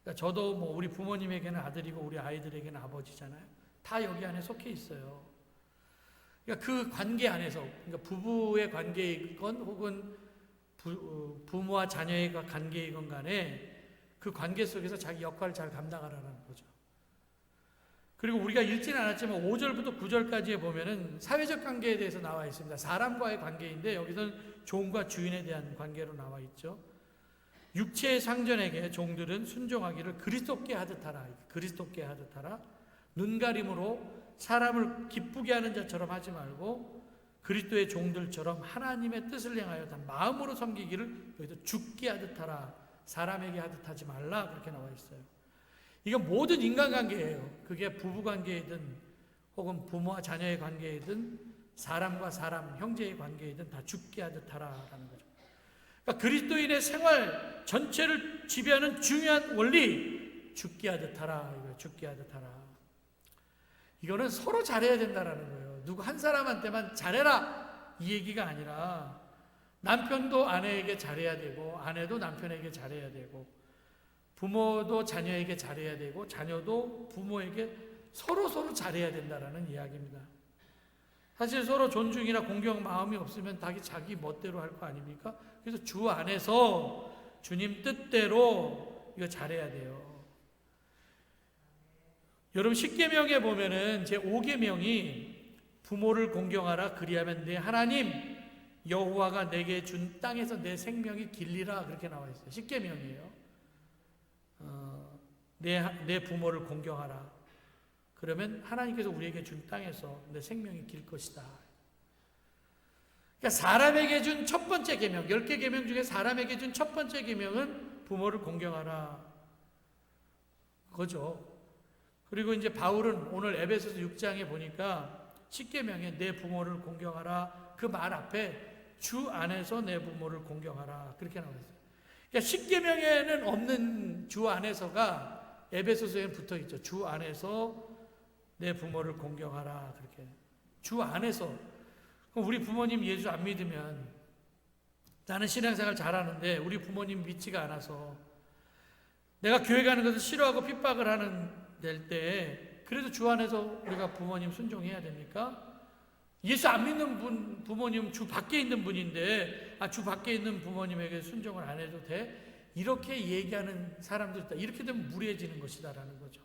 그러니까 저도 뭐 우리 부모님에게는 아들이고 우리 아이들에게는 아버지잖아요. 다 여기 안에 속해 있어요. 그러니까 그 관계 안에서, 그러니까 부부의 관계이건 혹은 부모와 자녀의 관계이건 간에 그 관계 속에서 자기 역할을 잘 감당하라는 거죠. 그리고 우리가 읽지는 않았지만 5절부터 9절까지에 보면은 사회적 관계에 대해서 나와 있습니다. 사람과의 관계인데 여기서는 종과 주인에 대한 관계로 나와 있죠. 육체의 상전에게 종들은 순종하기를 그리스도께 하듯 하라. 그리스도께 하듯 하라. 눈가림으로 사람을 기쁘게 하는 자처럼 하지 말고 그리스도의 종들처럼 하나님의 뜻을 행하여 다 마음으로 섬기기를 여기서 죽게 하듯 하라. 사람에게 하듯 하지 말라. 그렇게 나와 있어요. 이건 모든 인간관계예요. 그게 부부관계이든 혹은 부모와 자녀의 관계이든 사람과 사람, 형제의 관계이든 다 죽게 하듯 하라라는 거죠. 그러니까 그리스도인의 생활 전체를 지배하는 중요한 원리, 죽게 하듯 하라. 죽게 하듯 하라. 이거는 서로 잘해야 된다라는 거예요. 누구 한 사람한테만 잘해라 이 얘기가 아니라 남편도 아내에게 잘해야 되고 아내도 남편에게 잘해야 되고 부모도 자녀에게 잘해야 되고 자녀도 부모에게 서로 잘해야 된다라는 이야기입니다. 사실 서로 존중이나 공경 마음이 없으면 자기 멋대로 할 거 아닙니까? 그래서 주 안에서 주님 뜻대로 이거 잘해야 돼요. 여러분 십계명에 보면은 제 5계명이 부모를 공경하라 그리하면 내 하나님 여호와가 내게 준 땅에서 내 생명이 길리라 그렇게 나와 있어요. 십계명이에요. 내 부모를 공경하라. 그러면 하나님께서 우리에게 준 땅에서 내 생명이 길 것이다. 그러니까 사람에게 준 첫 번째 계명, 10개 계명 중에 사람에게 준 첫 번째 계명은 부모를 공경하라. 그거죠. 그리고 이제 바울은 오늘 에베소서 6장에 보니까 10계명에 내 부모를 공경하라. 그 말 앞에 주 안에서 내 부모를 공경하라. 그렇게 나와 있어요. 그러니까 10계명에는 없는 주 안에서가 에베소서에 붙어 있죠. 주 안에서 내 부모를 공경하라. 그렇게. 주 안에서. 그럼 우리 부모님 예수 안 믿으면 나는 신앙생활 잘하는데 우리 부모님 믿지가 않아서 내가 교회 가는 것을 싫어하고 핍박을 하는 될 때 그래도 주 안에서 우리가 부모님 순종해야 됩니까? 예수 안 믿는 부모님 주 밖에 있는 분인데 주 밖에 있는 부모님에게 순종을 안 해도 돼? 이렇게 얘기하는 사람들 있다. 이렇게 되면 무례해지는 것이다라는 거죠.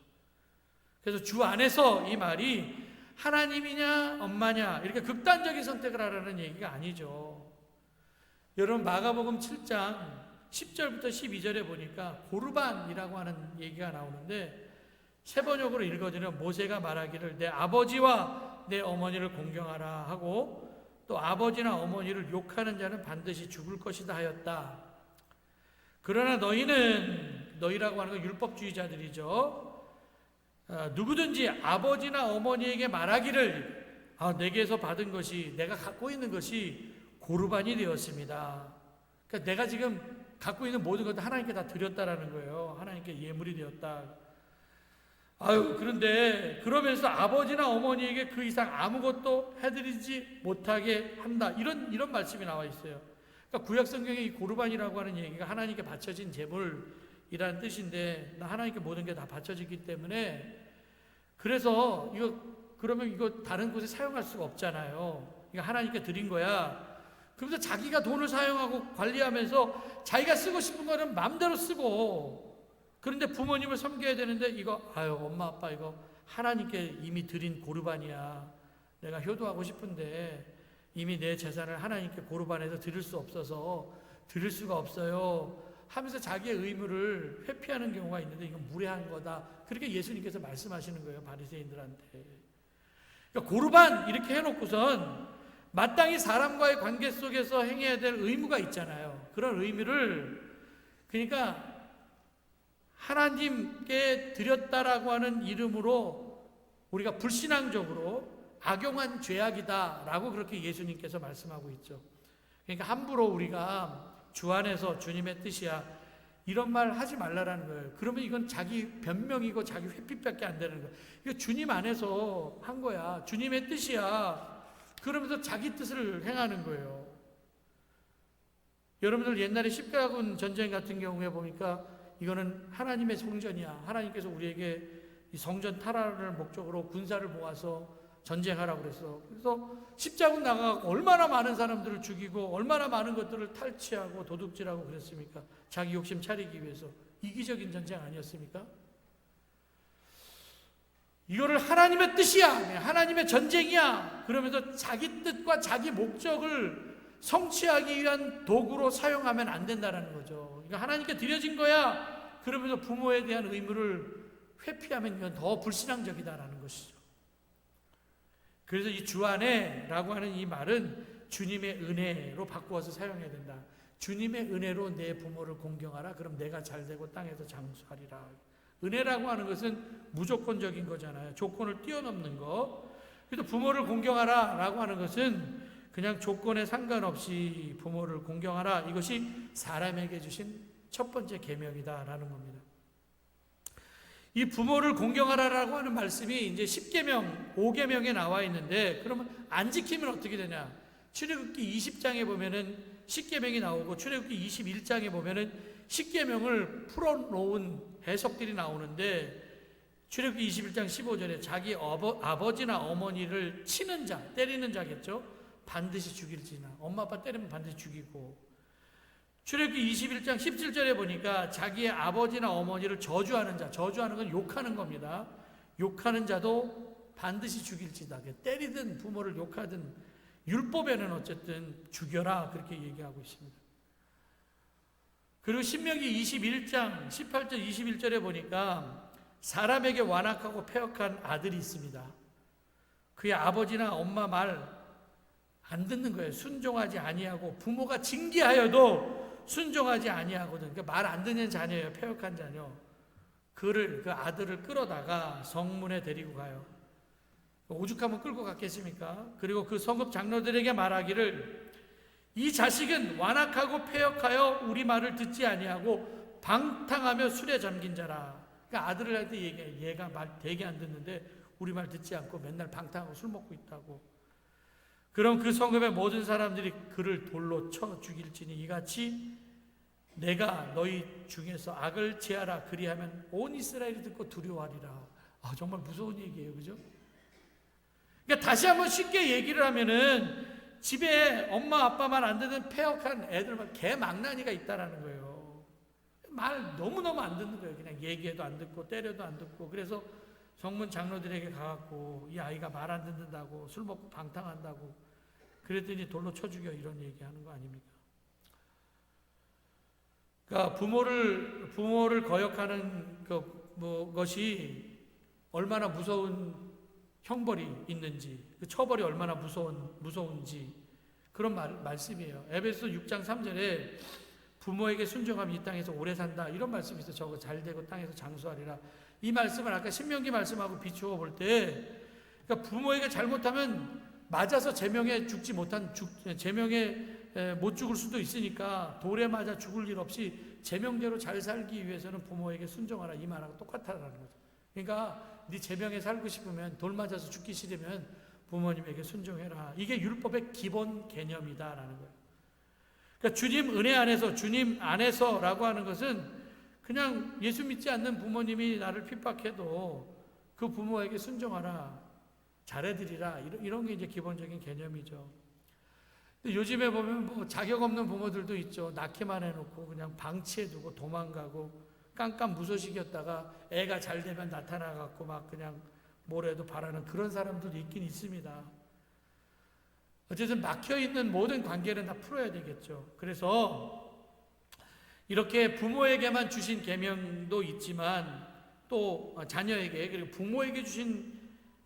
그래서 주 안에서 이 말이 하나님이냐 엄마냐 이렇게 극단적인 선택을 하라는 얘기가 아니죠. 여러분 마가복음 7장 10절부터 12절에 보니까 고르반이라고 하는 얘기가 나오는데 세 번역으로 읽어지면 모세가 말하기를 내 아버지와 내 어머니를 공경하라 하고 또 아버지나 어머니를 욕하는 자는 반드시 죽을 것이다 하였다. 그러나 너희라고 하는 건 율법주의자들이죠. 누구든지 아버지나 어머니에게 말하기를 내게서 받은 것이 내가 갖고 있는 것이 고르반이 되었습니다. 그러니까 내가 지금 갖고 있는 모든 것도 하나님께 다 드렸다라는 거예요. 하나님께 예물이 되었다. 그런데 그러면서 아버지나 어머니에게 그 이상 아무것도 해드리지 못하게 한다. 이런 말씀이 나와 있어요. 그러니까 구약 성경의 이 고르반이라고 하는 얘기가 하나님께 바쳐진 제물이라는 뜻인데 하나님께 모든 게 다 바쳐지기 때문에 그래서 그러면 이거 다른 곳에 사용할 수가 없잖아요. 이거 하나님께 드린 거야. 그러면서 자기가 돈을 사용하고 관리하면서 자기가 쓰고 싶은 거는 마음대로 쓰고 그런데 부모님을 섬겨야 되는데 엄마 아빠 이거 하나님께 이미 드린 고르반이야. 내가 효도하고 싶은데 이미 내 재산을 하나님께 고르반해서 드릴 수 없어서 드릴 수가 없어요 하면서 자기의 의무를 회피하는 경우가 있는데 이건 무례한 거다. 그렇게 예수님께서 말씀하시는 거예요. 바리새인들한테. 그러니까 고르반 이렇게 해놓고선 마땅히 사람과의 관계 속에서 행해야 될 의무가 있잖아요. 그런 의무를 그러니까 하나님께 드렸다라고 하는 이름으로 우리가 불신앙적으로 악용한 죄악이다라고 그렇게 예수님께서 말씀하고 있죠. 그러니까 함부로 우리가 주 안에서 주님의 뜻이야 이런 말 하지 말라라는 거예요. 그러면 이건 자기 변명이고 자기 회피밖에 안 되는 거예요. 이거 주님 안에서 한 거야. 주님의 뜻이야. 그러면서 자기 뜻을 행하는 거예요. 여러분들 옛날에 십자군 전쟁 같은 경우에 보니까 이거는 하나님의 성전이야. 하나님께서 우리에게 이 성전 탈환을 목적으로 군사를 모아서 전쟁하라고 그랬어. 그래서 십자군 나가고 얼마나 많은 사람들을 죽이고 얼마나 많은 것들을 탈취하고 도둑질하고 그랬습니까? 자기 욕심 차리기 위해서. 이기적인 전쟁 아니었습니까? 이거를 하나님의 뜻이야, 하나님의 전쟁이야, 그러면서 자기 뜻과 자기 목적을 성취하기 위한 도구로 사용하면 안 된다는 거죠. 그러니까 하나님께 드려진 거야, 그러면서 부모에 대한 의무를 회피하면 이건 더 불신앙적이다라는 것이죠. 그래서 이 주 안에라고 하는 이 말은 주님의 은혜로 바꾸어서 사용해야 된다. 주님의 은혜로 내 부모를 공경하라. 그럼 내가 잘되고 땅에서 장수하리라. 은혜라고 하는 것은 무조건적인 거잖아요. 조건을 뛰어넘는 거. 그래서 부모를 공경하라 라고 하는 것은 그냥 조건에 상관없이 부모를 공경하라. 이것이 사람에게 주신 첫 번째 계명이다 라는 겁니다. 이 부모를 공경하라라고 하는 말씀이 이제 10계명, 5계명에 나와 있는데, 그러면 안 지키면 어떻게 되냐? 출애굽기 20장에 보면은 10계명이 나오고 출애굽기 21장에 보면은 10계명을 풀어놓은 해석들이 나오는데, 출애굽기 21장 15절에 자기 아버지나 어머니를 치는 자, 때리는 자겠죠? 반드시 죽일지나. 엄마 아빠 때리면 반드시 죽이고, 출애굽기 21장 17절에 보니까 자기의 아버지나 어머니를 저주하는 자, 저주하는 건 욕하는 겁니다. 욕하는 자도 반드시 죽일지다. 때리든 부모를 욕하든 율법에는 어쨌든 죽여라 그렇게 얘기하고 있습니다. 그리고 신명기 21장 18절 21절에 보니까 사람에게 완악하고 패역한 아들이 있습니다. 그의 아버지나 엄마 말 안 듣는 거예요. 순종하지 아니하고, 부모가 징계하여도 순종하지 아니하거든. 그러니까 말 안 듣는 자녀예요. 패역한 자녀. 그 아들을 끌어다가 성문에 데리고 가요. 오죽하면 끌고 갔겠습니까? 그리고 그 성읍 장로들에게 말하기를, 이 자식은 완악하고 패역하여 우리 말을 듣지 아니하고 방탕하며 술에 잠긴 자라. 그러니까 아들을 할 때 얘기해. 얘가 말 되게 안 듣는데 우리 말 듣지 않고 맨날 방탕하고 술 먹고 있다고. 그럼 그 성읍의 모든 사람들이 그를 돌로 쳐 죽일지니 이같이 내가 너희 중에서 악을 제하라. 그리하면 온 이스라엘이 듣고 두려워하리라. 정말 무서운 얘기예요. 그죠? 그러니까 다시 한번 쉽게 얘기를 하면은, 집에 엄마 아빠 말 안 듣는 패역한 애들만 개망나니가 있다라는 거예요. 말 너무너무 안 듣는 거예요. 그냥 얘기해도 안 듣고 때려도 안 듣고. 그래서 성문 장로들에게 가갖고 이 아이가 말 안 듣는다고, 술 먹고 방탕한다고 그랬더니 돌로 쳐 죽여, 이런 얘기하는 거 아닙니까? 그러니까 부모를 거역하는 것이 얼마나 무서운 형벌이 있는지, 그 처벌이 얼마나 무서운지 그런 말씀이에요. 에베소 6장 3절에 부모에게 순종하면 이 땅에서 오래 산다, 이런 말씀이 있어요. 저거 잘되고 땅에서 장수하리라. 이 말씀을 아까 신명기 말씀하고 비추어 볼 때, 그러니까 부모에게 잘못하면 맞아서 제명에 못 죽을 수도 있으니까 돌에 맞아 죽을 일 없이 제명대로 잘 살기 위해서는 부모에게 순종하라, 이 말하고 똑같다라는 거죠. 그러니까 네 제명에 살고 싶으면, 돌 맞아서 죽기 싫으면 부모님에게 순종해라. 이게 율법의 기본 개념이다라는 거예요. 그러니까 주님 은혜 안에서, 주님 안에서라고 하는 것은 그냥 예수 믿지 않는 부모님이 나를 핍박해도 그 부모에게 순종하라, 잘해드리라, 이런 게 이제 기본적인 개념이죠. 근데 요즘에 보면 자격 없는 부모들도 있죠. 낳기만 해놓고 그냥 방치해두고 도망가고 깜깜 무소식이었다가 애가 잘 되면 나타나갖고 막 그냥 뭐래도 바라는 그런 사람들도 있긴 있습니다. 어쨌든 막혀있는 모든 관계는 다 풀어야 되겠죠. 그래서 이렇게 부모에게만 주신 계명도 있지만 또 자녀에게, 그리고 부모에게 주신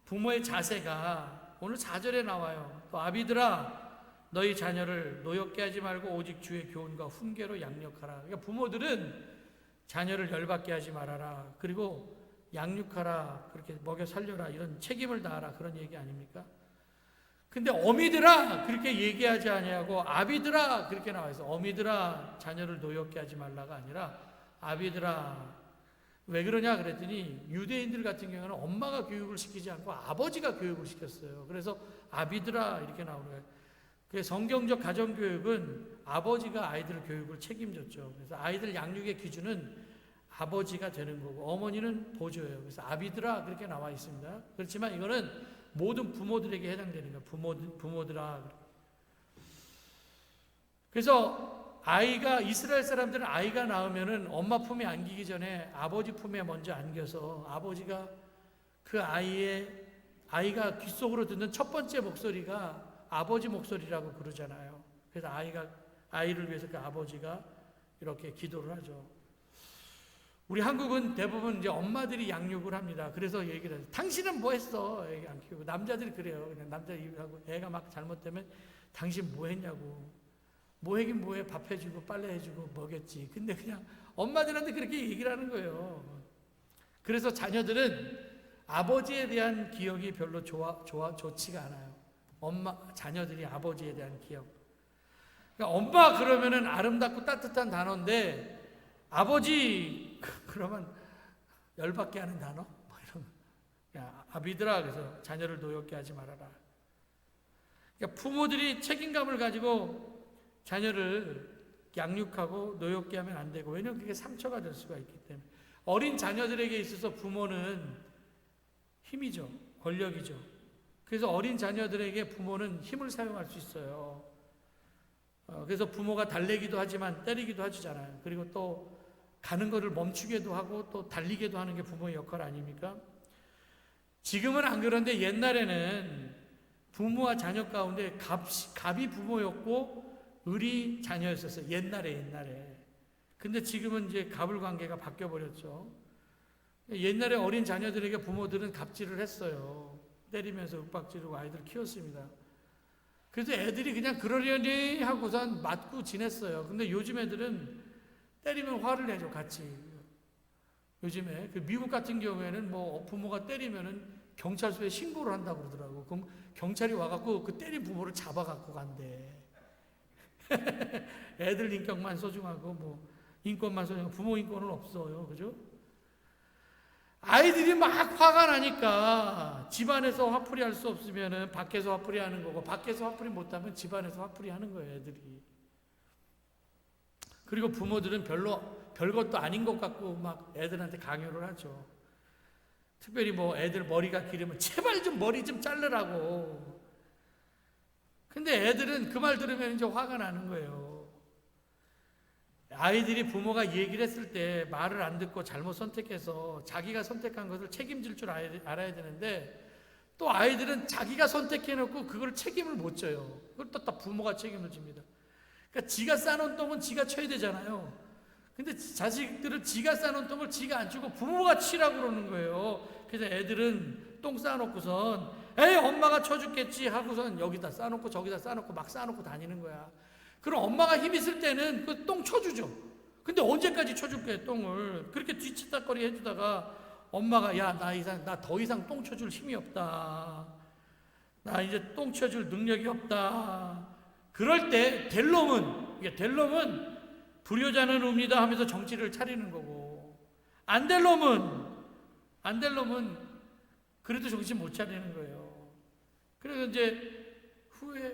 부모의 자세가 오늘 4절에 나와요. 또 아비들아 너희 자녀를 노엽게 하지 말고 오직 주의 교훈과 훈계로 양육하라. 그러니까 부모들은 자녀를 열받게 하지 말아라. 그리고 양육하라. 그렇게 먹여 살려라. 이런 책임을 다하라. 그런 얘기 아닙니까? 근데 어미들아 그렇게 얘기하지 아니하고 아비들아 그렇게 나와 있어. 어미들아 자녀를 노엽게 하지 말라가 아니라 아비들아 왜 그러냐 그랬더니 유대인들 같은 경우는 엄마가 교육을 시키지 않고 아버지가 교육을 시켰어요. 그래서 아비드라 이렇게 나오는 거예요. 그 성경적 가정교육은 아버지가 아이들 교육을 책임졌죠. 그래서 아이들 양육의 기준은 아버지가 되는 거고 어머니는 보조예요. 그래서 아비드라 그렇게 나와 있습니다. 그렇지만 이거는 모든 부모들에게 해당되는 거예요. 부모들아. 그래서 이스라엘 사람들은 아이가 낳으면은 엄마 품에 안기기 전에 아버지 품에 먼저 안겨서 아버지가 그 아이가 귓속으로 듣는 첫 번째 목소리가 아버지 목소리라고 그러잖아요. 그래서 아이를 위해서 그 아버지가 이렇게 기도를 하죠. 우리 한국은 대부분 이제 엄마들이 양육을 합니다. 그래서 얘기를 해요. 당신은 뭐 했어? 애기 안 키우고. 남자들이 그래요. 그냥 남자하고 애가 막 잘못되면 당신 뭐 했냐고. 뭐 하긴 뭐해. 밥 해주고 빨래 해주고 먹였지. 근데 그냥 엄마들한테 그렇게 얘기를 하는 거예요. 그래서 자녀들은 아버지에 대한 기억이 별로 좋지가 않아요. 자녀들이 아버지에 대한 기억. 그러니까 엄마 그러면은 아름답고 따뜻한 단어인데 아버지 그러면 열받게 하는 단어? 뭐 이런. 야, 아비들아 그래서 자녀를 노엽게 하지 말아라. 그러니까 부모들이 책임감을 가지고 자녀를 양육하고 노엽게 하면 안 되고 왜냐하면 그게 상처가 될 수가 있기 때문에 어린 자녀들에게 있어서 부모는 힘이죠. 권력이죠. 그래서 어린 자녀들에게 부모는 힘을 사용할 수 있어요. 그래서 부모가 달래기도 하지만 때리기도 하잖아요. 그리고 또 가는 것을 멈추게도 하고 또 달리게도 하는 게 부모의 역할 아닙니까? 지금은 안 그런데 옛날에는 부모와 자녀 가운데 갑이 부모였고 을이 자녀였었어요. 옛날에. 근데 지금은 이제 갑을 관계가 바뀌어 버렸죠. 옛날에 어린 자녀들에게 부모들은 갑질을 했어요. 때리면서 윽박지르고 아이들을 키웠습니다. 그래서 애들이 그냥 그러려니 하고선 맞고 지냈어요. 근데 요즘 애들은 때리면 화를 내죠, 같이. 요즘에 미국 같은 경우에는 뭐 부모가 때리면은 경찰서에 신고를 한다고 그러더라고. 그럼 경찰이 와갖고 그 때린 부모를 잡아갖고 간대. 애들 인격만 소중하고 뭐 인권만 소중하고 부모 인권은 없어요, 그죠? 아이들이 막 화가 나니까 집안에서 화풀이 할 수 없으면은 밖에서 화풀이 하는 거고 밖에서 화풀이 못하면 집안에서 화풀이 하는 거예요, 애들이. 그리고 부모들은 별것도 아닌 것 같고 막 애들한테 강요를 하죠. 특별히 뭐 애들 머리가 기르면 제발 좀 머리 좀 자르라고. 근데 애들은 그 말 들으면 이제 화가 나는 거예요. 아이들이 부모가 얘기를 했을 때 말을 안 듣고 잘못 선택해서 자기가 선택한 것을 책임질 줄 알아야 되는데 또 아이들은 자기가 선택해놓고 그걸 책임을 못 져요. 그걸 또 부모가 책임을 집니다. 그러니까 지가 싸놓은 똥은 지가 쳐야 되잖아요. 근데 자식들은 지가 싸놓은 똥을 지가 안 치고 부모가 치라고 그러는 거예요. 그래서 애들은 똥 싸놓고선 에이 엄마가 쳐줬겠지 하고선 여기다 싸놓고 저기다 싸놓고 막 싸놓고 다니는 거야. 그럼 엄마가 힘 있을 때는 그 똥 쳐주죠. 근데 언제까지 쳐줄 거야 똥을. 그렇게 뒤치다거리 해주다가 엄마가 야 나 더 이상 똥 쳐줄 힘이 없다. 나 이제 똥 쳐줄 능력이 없다. 그럴 때 될 놈은 불효자는 옵니다 하면서 정치를 차리는 거고 안 될 놈은 그래도 정신 못 차리는 거예요. 그래서 이제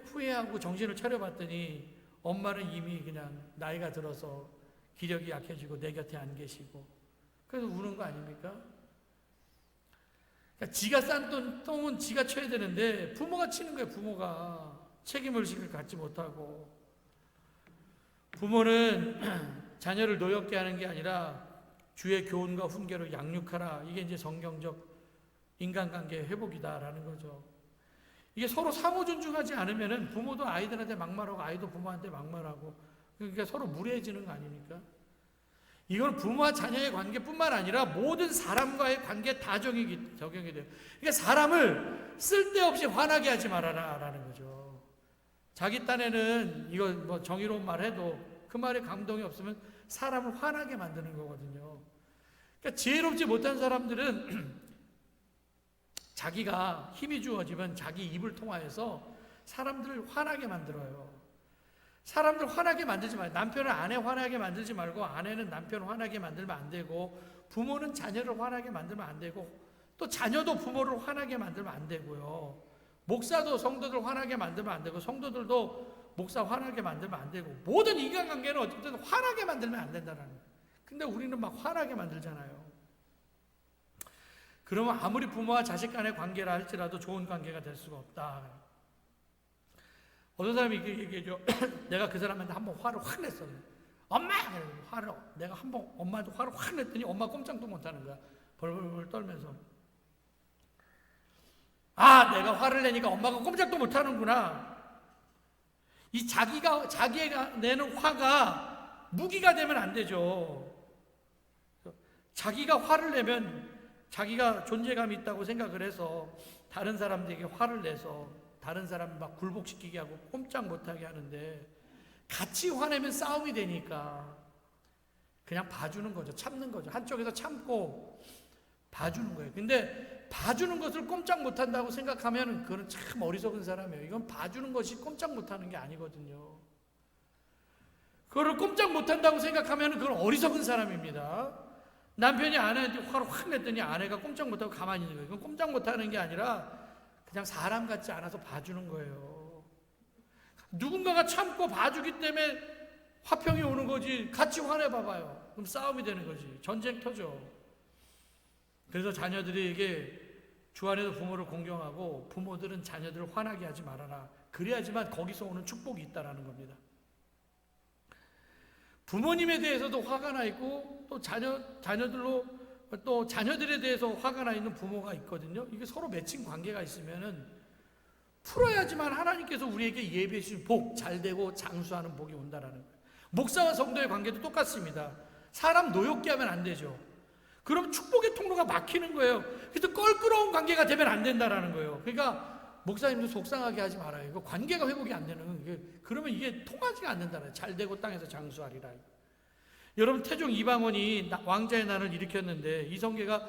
후회하고 정신을 차려봤더니 엄마는 이미 그냥 나이가 들어서 기력이 약해지고 내 곁에 안 계시고 그래서 우는 거 아닙니까? 그러니까 지가 싼 똥은 지가 쳐야 되는데 부모가 치는 거예요. 부모가 책임의식을 갖지 못하고 부모는 자녀를 노엽게 하는 게 아니라 주의 교훈과 훈계로 양육하라. 이게 이제 성경적 인간관계 회복이다라는 거죠. 이게 서로 상호 존중하지 않으면은 부모도 아이들한테 막말하고 아이도 부모한테 막말하고 그러니까 서로 무례해지는 거 아닙니까? 이건 부모와 자녀의 관계뿐만 아니라 모든 사람과의 관계 다 적용이 돼요. 그러니까 사람을 쓸데없이 화나게 하지 말아라라는 거죠. 자기 딴에는 이거 뭐 정의로운 말 해도 그 말에 감동이 없으면 사람을 화나게 만드는 거거든요. 그러니까 지혜롭지 못한 사람들은 자기가 힘이 주어지면 자기 입을 통하여서 사람들을 화나게 만들어요. 사람들 화나게 만들지 말고, 남편은 아내 화나게 만들지 말고, 아내는 남편 화나게 만들면 안 되고, 부모는 자녀를 화나게 만들면 안 되고, 또 자녀도 부모를 화나게 만들면 안 되고요. 목사도 성도들 화나게 만들면 안 되고, 성도들도 목사 화나게 만들면 안 되고, 모든 인간관계는 어쨌든 화나게 만들면 안 된다는 거예요. 근데 우리는 막 화나게 만들잖아요. 그러면 아무리 부모와 자식 간의 관계라 할지라도 좋은 관계가 될 수가 없다. 어떤 사람이 이렇게 얘기해줘. 내가 그 사람한테 한번 화를 확 냈어. 엄마! 화를, 내가 한번 엄마한테 화를 확 냈더니 엄마 꼼짝도 못하는 거야. 벌벌벌 떨면서. 아, 내가 화를 내니까 엄마가 꼼짝도 못하는구나. 이 자기가 내는 화가 무기가 되면 안 되죠. 자기가 화를 내면 자기가 존재감이 있다고 생각을 해서 다른 사람들에게 화를 내서 다른 사람 막 굴복시키게 하고 꼼짝 못하게 하는데, 같이 화내면 싸움이 되니까 그냥 봐주는 거죠. 참는 거죠. 한쪽에서 참고 봐주는 거예요. 근데 봐주는 것을 꼼짝 못한다고 생각하면 그건 참 어리석은 사람이에요. 이건 봐주는 것이 꼼짝 못하는 게 아니거든요. 그거를 꼼짝 못한다고 생각하면 그건 어리석은 사람입니다. 남편이 아내한테 화를 확 냈더니 아내가 꼼짝 못하고 가만히 있는 거예요. 이건 꼼짝 못하는 게 아니라 그냥 사람 같지 않아서 봐주는 거예요. 누군가가 참고 봐주기 때문에 화평이 오는 거지, 같이 화내봐봐요. 그럼 싸움이 되는 거지. 전쟁 터져. 그래서 자녀들에게 주 안에서 부모를 공경하고, 부모들은 자녀들을 화나게 하지 말아라. 그래야지만 거기서 오는 축복이 있다라는 겁니다. 부모님에 대해서도 화가 나 있고, 또 자녀들로 또 자녀들에 대해서 화가 나 있는 부모가 있거든요. 이게 서로 맺힌 관계가 있으면은 풀어야지만 하나님께서 우리에게 예비해 주신 복, 잘 되고 장수하는 복이 온다라는 거예요. 목사와 성도의 관계도 똑같습니다. 사람 노엽게 하면 안 되죠. 그럼 축복의 통로가 막히는 거예요. 그래서 껄끄러운 관계가 되면 안 된다라는 거예요. 그러니까 목사님도 속상하게 하지 말아요. 이거 관계가 회복이 안 되는, 그러면 이게 통하지가 않는다는 거예요. 잘 되고 땅에서 장수하리라. 여러분, 태종 이방원이 왕자의 난을 일으켰는데, 이성계가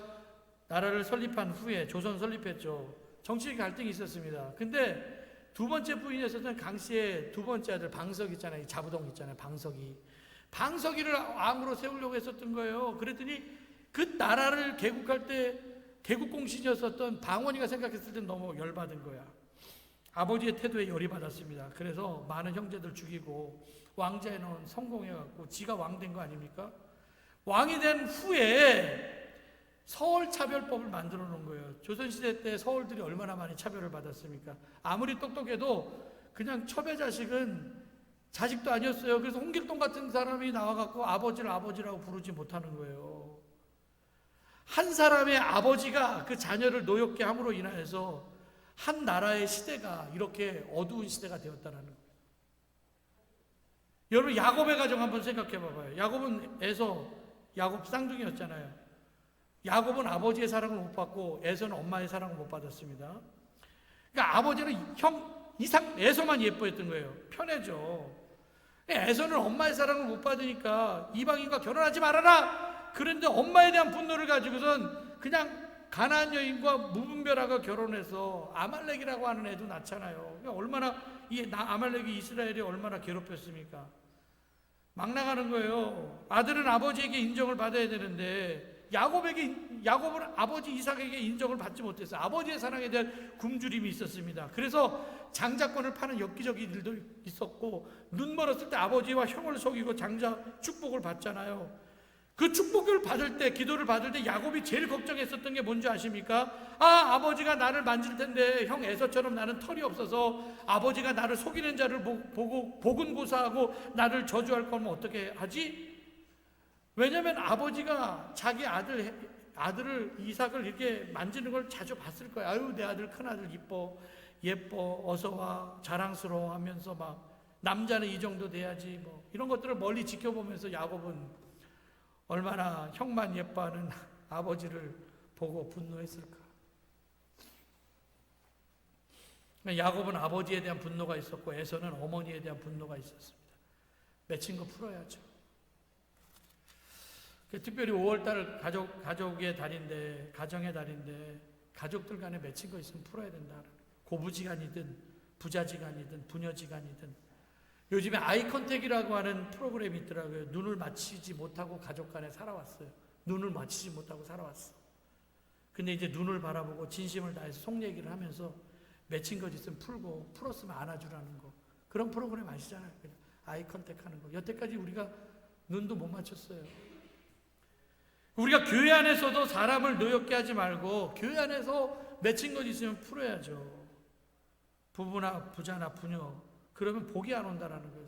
나라를 설립한 후에 조선 설립했죠. 정치적 갈등이 있었습니다. 근데 두 번째 부인이었던 강씨의 두 번째 아들 방석 있잖아요. 자부동 있잖아요. 방석이를 왕으로 세우려고 했었던 거예요. 그랬더니 그 나라를 개국할 때 개국공신이었었던 방원이가 생각했을 때 너무 열받은 거야. 아버지의 태도에 열이 받았습니다. 그래서 많은 형제들 죽이고 왕자의 넌 성공해갖고 지가 왕 된 거 아닙니까? 왕이 된 후에 서울 차별법을 만들어 놓은 거예요. 조선시대 때 서울들이 얼마나 많이 차별을 받았습니까? 아무리 똑똑해도 그냥 첩의 자식은 자식도 아니었어요. 그래서 홍길동 같은 사람이 나와갖고 아버지를 아버지라고 부르지 못하는 거예요. 한 사람의 아버지가 그 자녀를 노엽게 함으로 인하여서 한 나라의 시대가 이렇게 어두운 시대가 되었다는 거예요. 여러분, 야곱의 가정 한번 생각해 봐봐요. 야곱 쌍둥이였잖아요. 야곱은 아버지의 사랑을 못 받고 에서는 엄마의 사랑을 못 받았습니다. 그러니까 아버지는 에서만 예뻐했던 거예요. 편해져. 에서는 엄마의 사랑을 못 받으니까 이방인과 결혼하지 말아라. 그런데 엄마에 대한 분노를 가지고선 그냥 가나안 여인과 무분별하게 결혼해서 아말렉이라고 하는 애도 낳잖아요. 그러니까 아말렉이 이스라엘이 얼마나 괴롭혔습니까? 막 나가는 거예요. 아들은 아버지에게 인정을 받아야 되는데 야곱은 아버지 이삭에게 인정을 받지 못했어요. 아버지의 사랑에 대한 굶주림이 있었습니다. 그래서 장자권을 파는 엽기적인 일도 있었고, 눈 멀었을 때 아버지와 형을 속이고 장자 축복을 받잖아요. 그 축복을 받을 때, 기도를 받을 때 야곱이 제일 걱정했었던 게 뭔지 아십니까? 아버지가 나를 만질 텐데 형 에서처럼 나는 털이 없어서 아버지가 나를 속이는 자를 보고 복은고사하고 나를 저주할 거면 어떻게 하지? 왜냐하면 아버지가 자기 아들을 이삭을 이렇게 만지는 걸 자주 봤을 거예요. 아유, 내 아들, 큰아들 예뻐, 어서 와, 자랑스러워 하면서 막, 남자는 이 정도 돼야지, 이런 것들을 멀리 지켜보면서 야곱은 얼마나 형만 예뻐하는 아버지를 보고 분노했을까. 야곱은 아버지에 대한 분노가 있었고, 에서는 어머니에 대한 분노가 있었습니다. 맺힌 거 풀어야죠. 특별히 5월달 가족의 달인데, 가정의 달인데, 가족들 간에 맺힌 거 있으면 풀어야 된다. 고부지간이든 부자지간이든 부녀지간이든 요즘에 아이 컨택이라고 하는 프로그램이 있더라고요. 눈을 맞추지 못하고 가족 간에 살아왔어요. 눈을 맞추지 못하고 살아왔어. 근데 이제 눈을 바라보고 진심을 다해서 속 얘기를 하면서 맺힌 것 있으면 풀고, 풀었으면 안아주라는 거. 그런 프로그램 아시잖아요. 그냥 아이 컨택 하는 거. 여태까지 우리가 눈도 못 맞췄어요. 우리가 교회 안에서도 사람을 노엽게 하지 말고 교회 안에서 맺힌 것 있으면 풀어야죠. 부부나 부자나 부녀. 그러면 복이 안 온다라는 거예요.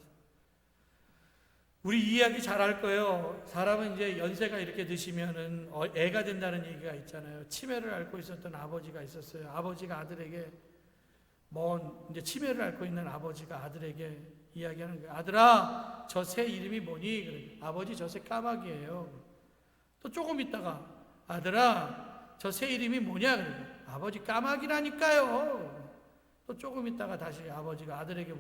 우리 이야기 잘 할 거예요. 사람은 이제 연세가 이렇게 드시면은 애가 된다는 얘기가 있잖아요. 치매를 앓고 있었던 아버지가 있었어요. 아버지가 아들에게 이제 치매를 앓고 있는 아버지가 아들에게 이야기하는 거예요. 아들아, 저 새 이름이 뭐니? 그래. 아버지, 저 새 까마귀예요. 또 조금 있다가 아들아, 저 새 이름이 뭐냐? 그래. 아버지, 까마귀라니까요. 또 조금 있다가 다시 아버지가 아들에게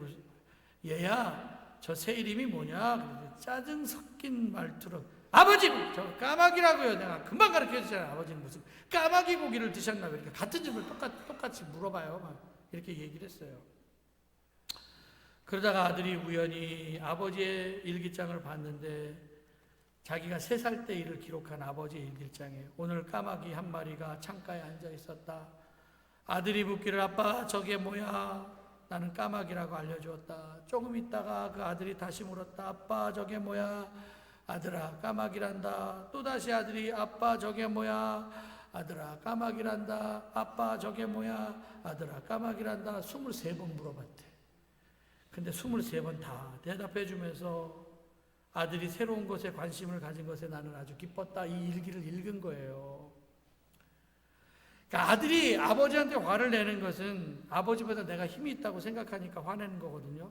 얘야, 저 새 이름이 뭐냐? 짜증 섞인 말투로 아버지, 저 까마귀라고요. 내가 금방 가르쳐주잖아요. 아버지는 무슨 까마귀 고기를 드셨나? 이렇게 같은 질문을 똑같이 물어봐요. 막 이렇게 얘기를 했어요. 그러다가 아들이 우연히 아버지의 일기장을 봤는데 자기가 3살 때 일을 기록한 아버지의 일기장에 오늘 까마귀 한 마리가 창가에 앉아 있었다. 아들이 묻기를 아빠 저게 뭐야? 나는 까마귀라고 알려주었다. 조금 있다가 그 아들이 다시 물었다. 아빠 저게 뭐야? 아들아 까마귀란다. 또다시 아들이 아빠 저게 뭐야? 아들아 까마귀란다. 아빠 저게 뭐야? 아들아 까마귀란다. 23번 물어봤대. 근데 23번 다 대답해 주면서 아들이 새로운 것에 관심을 가진 것에 나는 아주 기뻤다. 이 일기를 읽은 거예요. 그러니까 아들이 아버지한테 화를 내는 것은 아버지보다 내가 힘이 있다고 생각하니까 화내는 거거든요.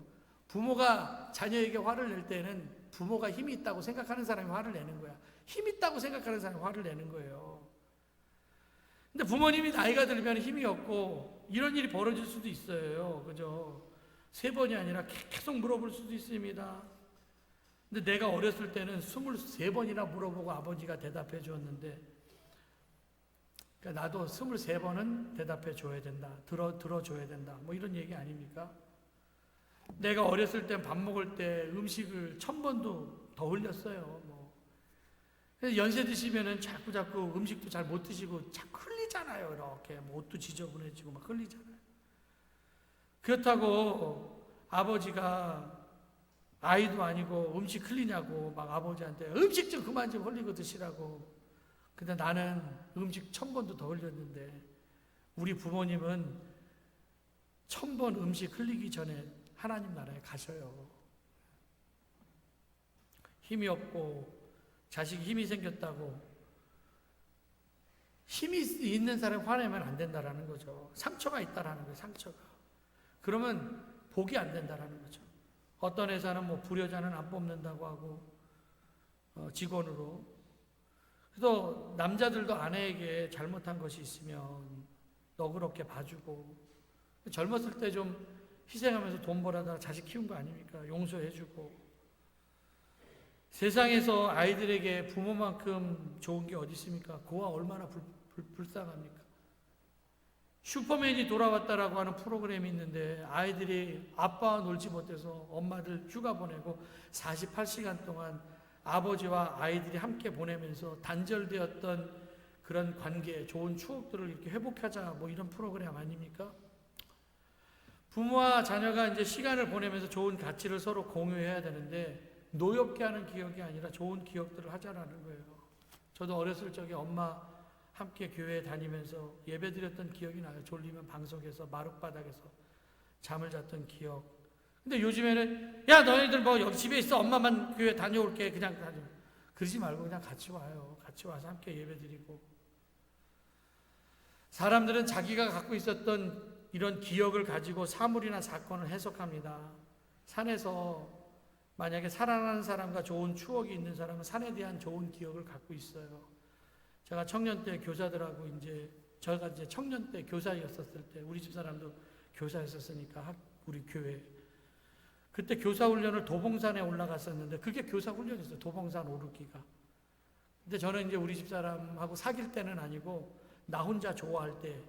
부모가 자녀에게 화를 낼 때는 부모가 힘이 있다고 생각하는 사람이 화를 내는 거야. 힘 있다고 생각하는 사람이 화를 내는 거예요. 근데 부모님이 나이가 들면 힘이 없고 이런 일이 벌어질 수도 있어요. 그죠? 3번이 아니라 계속 물어볼 수도 있습니다. 근데 내가 어렸을 때는 23번이나 물어보고 아버지가 대답해 주었는데 그러니까 나도 23번은 대답해 줘야 된다. 들어줘야 된다. 뭐 이런 얘기 아닙니까? 내가 어렸을 때 밥 먹을 때 음식을 1000번도 더 흘렸어요. 뭐. 연세 드시면은 자꾸 음식도 잘 못 드시고 자꾸 흘리잖아요. 이렇게 뭐 옷도 지저분해지고 막 흘리잖아요. 그렇다고 아버지가 아이도 아니고 음식 흘리냐고 막 아버지한테 음식 좀 그만 좀 흘리고 드시라고. 근데 나는 음식 1000번도 더 흘렸는데 우리 부모님은 1000번 음식 흘리기 전에 하나님 나라에 가셔요. 힘이 없고 자식이 힘이 생겼다고 힘이 있는 사람이 화내면 안 된다라는 거죠. 상처가 있다라는 거예요. 상처가. 그러면 복이 안 된다라는 거죠. 어떤 회사는 뭐 불효자는 안 뽑는다고 하고 직원으로. 그래서 남자들도 아내에게 잘못한 것이 있으면 너그럽게 봐주고 젊었을 때 좀 희생하면서 돈 벌어다 자식 키운 거 아닙니까? 용서해주고. 세상에서 아이들에게 부모만큼 좋은 게 어디 있습니까? 그와 얼마나 불쌍합니까? 슈퍼맨이 돌아왔다라고 하는 프로그램이 있는데 아이들이 아빠와 놀지 못해서 엄마들 휴가 보내고 48시간 동안 아버지와 아이들이 함께 보내면서 단절되었던 그런 관계, 좋은 추억들을 이렇게 회복하자 뭐 이런 프로그램 아닙니까? 부모와 자녀가 이제 시간을 보내면서 좋은 가치를 서로 공유해야 되는데 노엽게 하는 기억이 아니라 좋은 기억들을 하자라는 거예요. 저도 어렸을 적에 엄마 함께 교회에 다니면서 예배 드렸던 기억이 나요. 졸리면 방석에서 마룻바닥에서 잠을 잤던 기억. 근데 요즘에는 야 너희들 뭐 여기 집에 있어 엄마만 교회 다녀올게 그냥 다녀. 그러지 말고 그냥 같이 와요. 같이 와서 함께 예배 드리고. 사람들은 자기가 갖고 있었던 이런 기억을 가지고 사물이나 사건을 해석합니다. 산에서 만약에 살아나는 사람과 좋은 추억이 있는 사람은 산에 대한 좋은 기억을 갖고 있어요. 제가 청년 때 교사들하고 제가 이제 청년 때 교사였었을 때 우리 집 사람도 교사였었으니까 우리 교회 그때 교사 훈련을 도봉산에 올라갔었는데 그게 교사 훈련이었어요. 도봉산 오르기가. 근데 저는 이제 우리 집 사람하고 사귈 때는 아니고 나 혼자 좋아할 때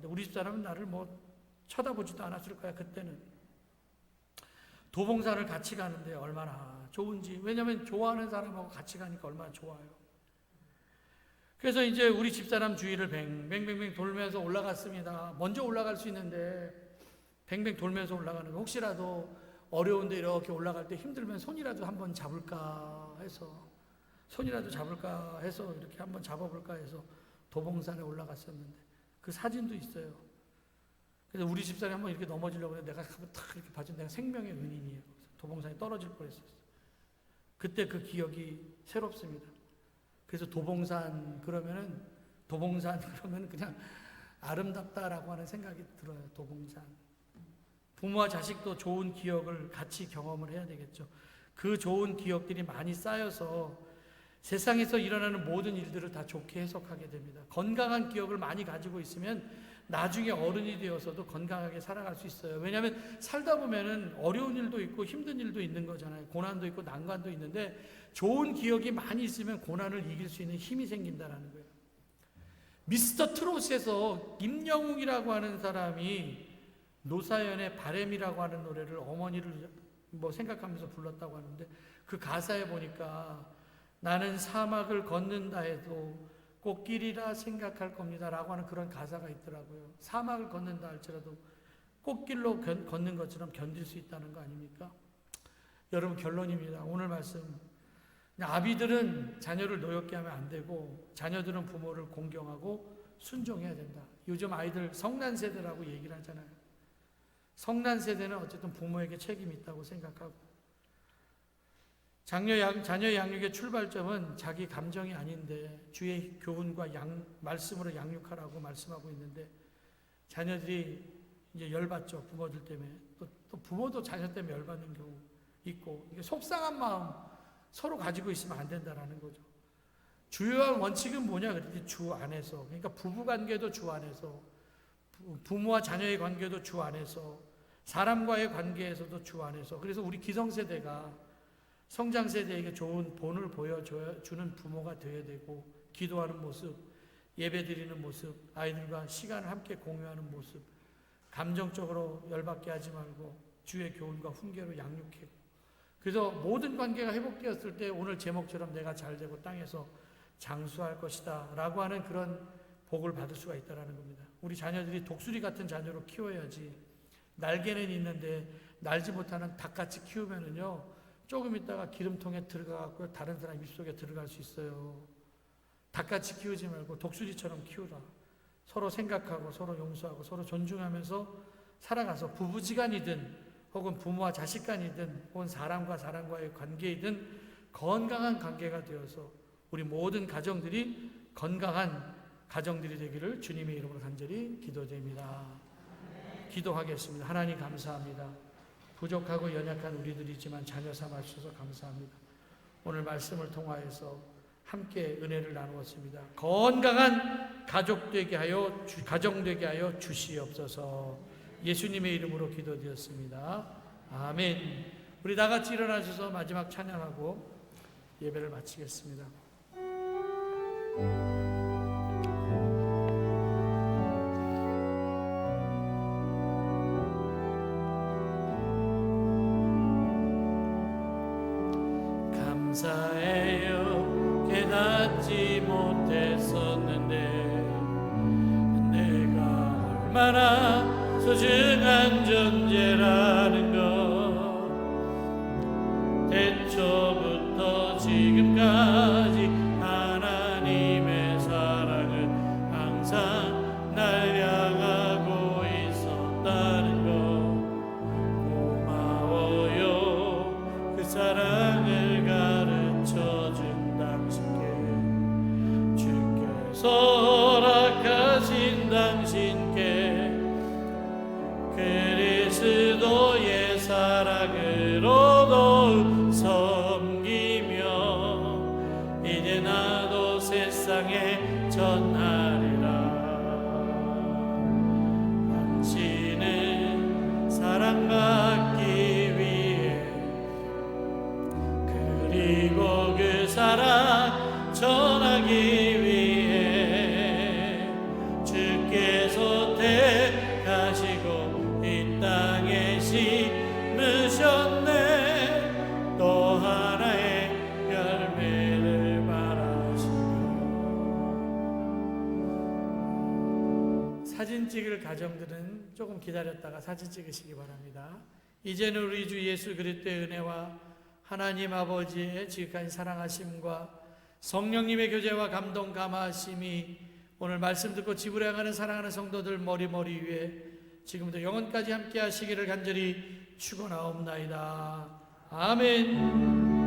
우리 집 사람은 나를 뭐 쳐다보지도 않았을 거야 그때는. 도봉산을 같이 가는데 얼마나 좋은지. 왜냐하면 좋아하는 사람하고 같이 가니까 얼마나 좋아요. 그래서 이제 우리 집사람 주위를 뱅뱅뱅 돌면서 올라갔습니다. 먼저 올라갈 수 있는데 뱅뱅 돌면서 올라가는 거, 혹시라도 어려운데 이렇게 올라갈 때 힘들면 손이라도 한번 잡을까 해서 이렇게 한번 잡아볼까 해서 도봉산에 올라갔었는데 그 사진도 있어요. 그래서 우리 집사람이 한번 이렇게 넘어지려고 했는데 내가 한번 탁 이렇게 봐준, 내가 생명의 은인이에요. 도봉산에 떨어질 뻔했었어요. 그때 그 기억이 새롭습니다. 그래서 도봉산 그러면은 그냥 아름답다라고 하는 생각이 들어요. 도봉산. 부모와 자식도 좋은 기억을 같이 경험을 해야 되겠죠. 그 좋은 기억들이 많이 쌓여서 세상에서 일어나는 모든 일들을 다 좋게 해석하게 됩니다. 건강한 기억을 많이 가지고 있으면 나중에 어른이 되어서도 건강하게 살아갈 수 있어요. 왜냐하면 살다 보면은 어려운 일도 있고 힘든 일도 있는 거잖아요. 고난도 있고 난관도 있는데 좋은 기억이 많이 있으면 고난을 이길 수 있는 힘이 생긴다는 거예요. 미스터 트롯에서 임영웅이라고 하는 사람이 노사연의 바램이라고 하는 노래를 어머니를 생각하면서 불렀다고 하는데, 그 가사에 보니까 나는 사막을 걷는다 해도 꽃길이라 생각할 겁니다 라고 하는 그런 가사가 있더라고요. 사막을 걷는다 할지라도 꽃길로 걷는 것처럼 견딜 수 있다는 거 아닙니까? 여러분, 결론입니다. 오늘 말씀, 아비들은 자녀를 노엽게 하면 안 되고 자녀들은 부모를 공경하고 순종해야 된다. 요즘 아이들 성난 세대라고 얘기를 하잖아요. 성난 세대는 어쨌든 부모에게 책임이 있다고 생각하고, 자녀 양육의 출발점은 자기 감정이 아닌데 주의 교훈과 말씀으로 양육하라고 말씀하고 있는데, 자녀들이 이제 열받죠. 부모들 때문에. 또 부모도 자녀 때문에 열받는 경우 있고, 이게 속상한 마음 서로 가지고 있으면 안 된다라는 거죠. 주요한 원칙은 뭐냐 그랬더니 주 안에서, 그러니까 부부 관계도 주 안에서, 부모와 자녀의 관계도 주 안에서, 사람과의 관계에서도 주 안에서. 그래서 우리 기성세대가 성장세대에게 좋은 본을 보여주는 부모가 되어야 되고, 기도하는 모습, 예배 드리는 모습, 아이들과 시간을 함께 공유하는 모습, 감정적으로 열받게 하지 말고 주의 교훈과 훈계로 양육해. 그래서 모든 관계가 회복되었을 때 오늘 제목처럼 내가 잘되고 땅에서 장수할 것이다 라고 하는 그런 복을 받을 수가 있다는 겁니다. 우리 자녀들이 독수리 같은 자녀로 키워야지. 날개는 있는데 날지 못하는 닭같이 키우면은요, 조금 있다가 기름통에 들어가고 다른 사람 입속에 들어갈 수 있어요. 닭같이 키우지 말고 독수리처럼 키우라. 서로 생각하고 서로 용서하고 서로 존중하면서 살아가서 부부지간이든 혹은 부모와 자식간이든 혹은 사람과 사람과의 관계이든 건강한 관계가 되어서 우리 모든 가정들이 건강한 가정들이 되기를 주님의 이름으로 간절히 기도드립니다. 기도하겠습니다. 하나님 감사합니다. 부족하고 연약한 우리들이지만 자녀 삼아 주셔서 감사합니다. 오늘 말씀을 통하여서 함께 은혜를 나누었습니다. 건강한 가정 되게 하여 주시옵소서. 예수님의 이름으로 기도드렸습니다. 아멘. 우리 다 같이 일어나 주셔서 마지막 찬양하고 예배를 마치겠습니다. 감사해요. 깨닫지 못했었는데 내가 얼마나 소중한 존재라는 것, 태초부터 지금까지 하나님의 사랑은 항상 날 향하고 있었다는 것, 고마워요. 그 사랑을 가르쳐준 당신께, 주께서 허락하신 당신께 그리스도의 사랑으로 섬기며 이제 나도 세상에 전하리라. 당신은 사랑받기 위해, 그리고 그 사랑 전하기 위해 주께서 택하시고 이 땅에 심으셨네. 찍을 가정들은 조금 기다렸다가 사진 찍으시기 바랍니다. 이제는 우리 주 예수 그리스도의 은혜와 하나님 아버지의 지극한 사랑하심과 성령님의 교제와 감동 감화하심이 오늘 말씀 듣고 집으로 향하는 사랑하는 성도들 머리 위에 지금부터 영원까지 함께 하시기를 간절히 축원하옵나이다. 아멘.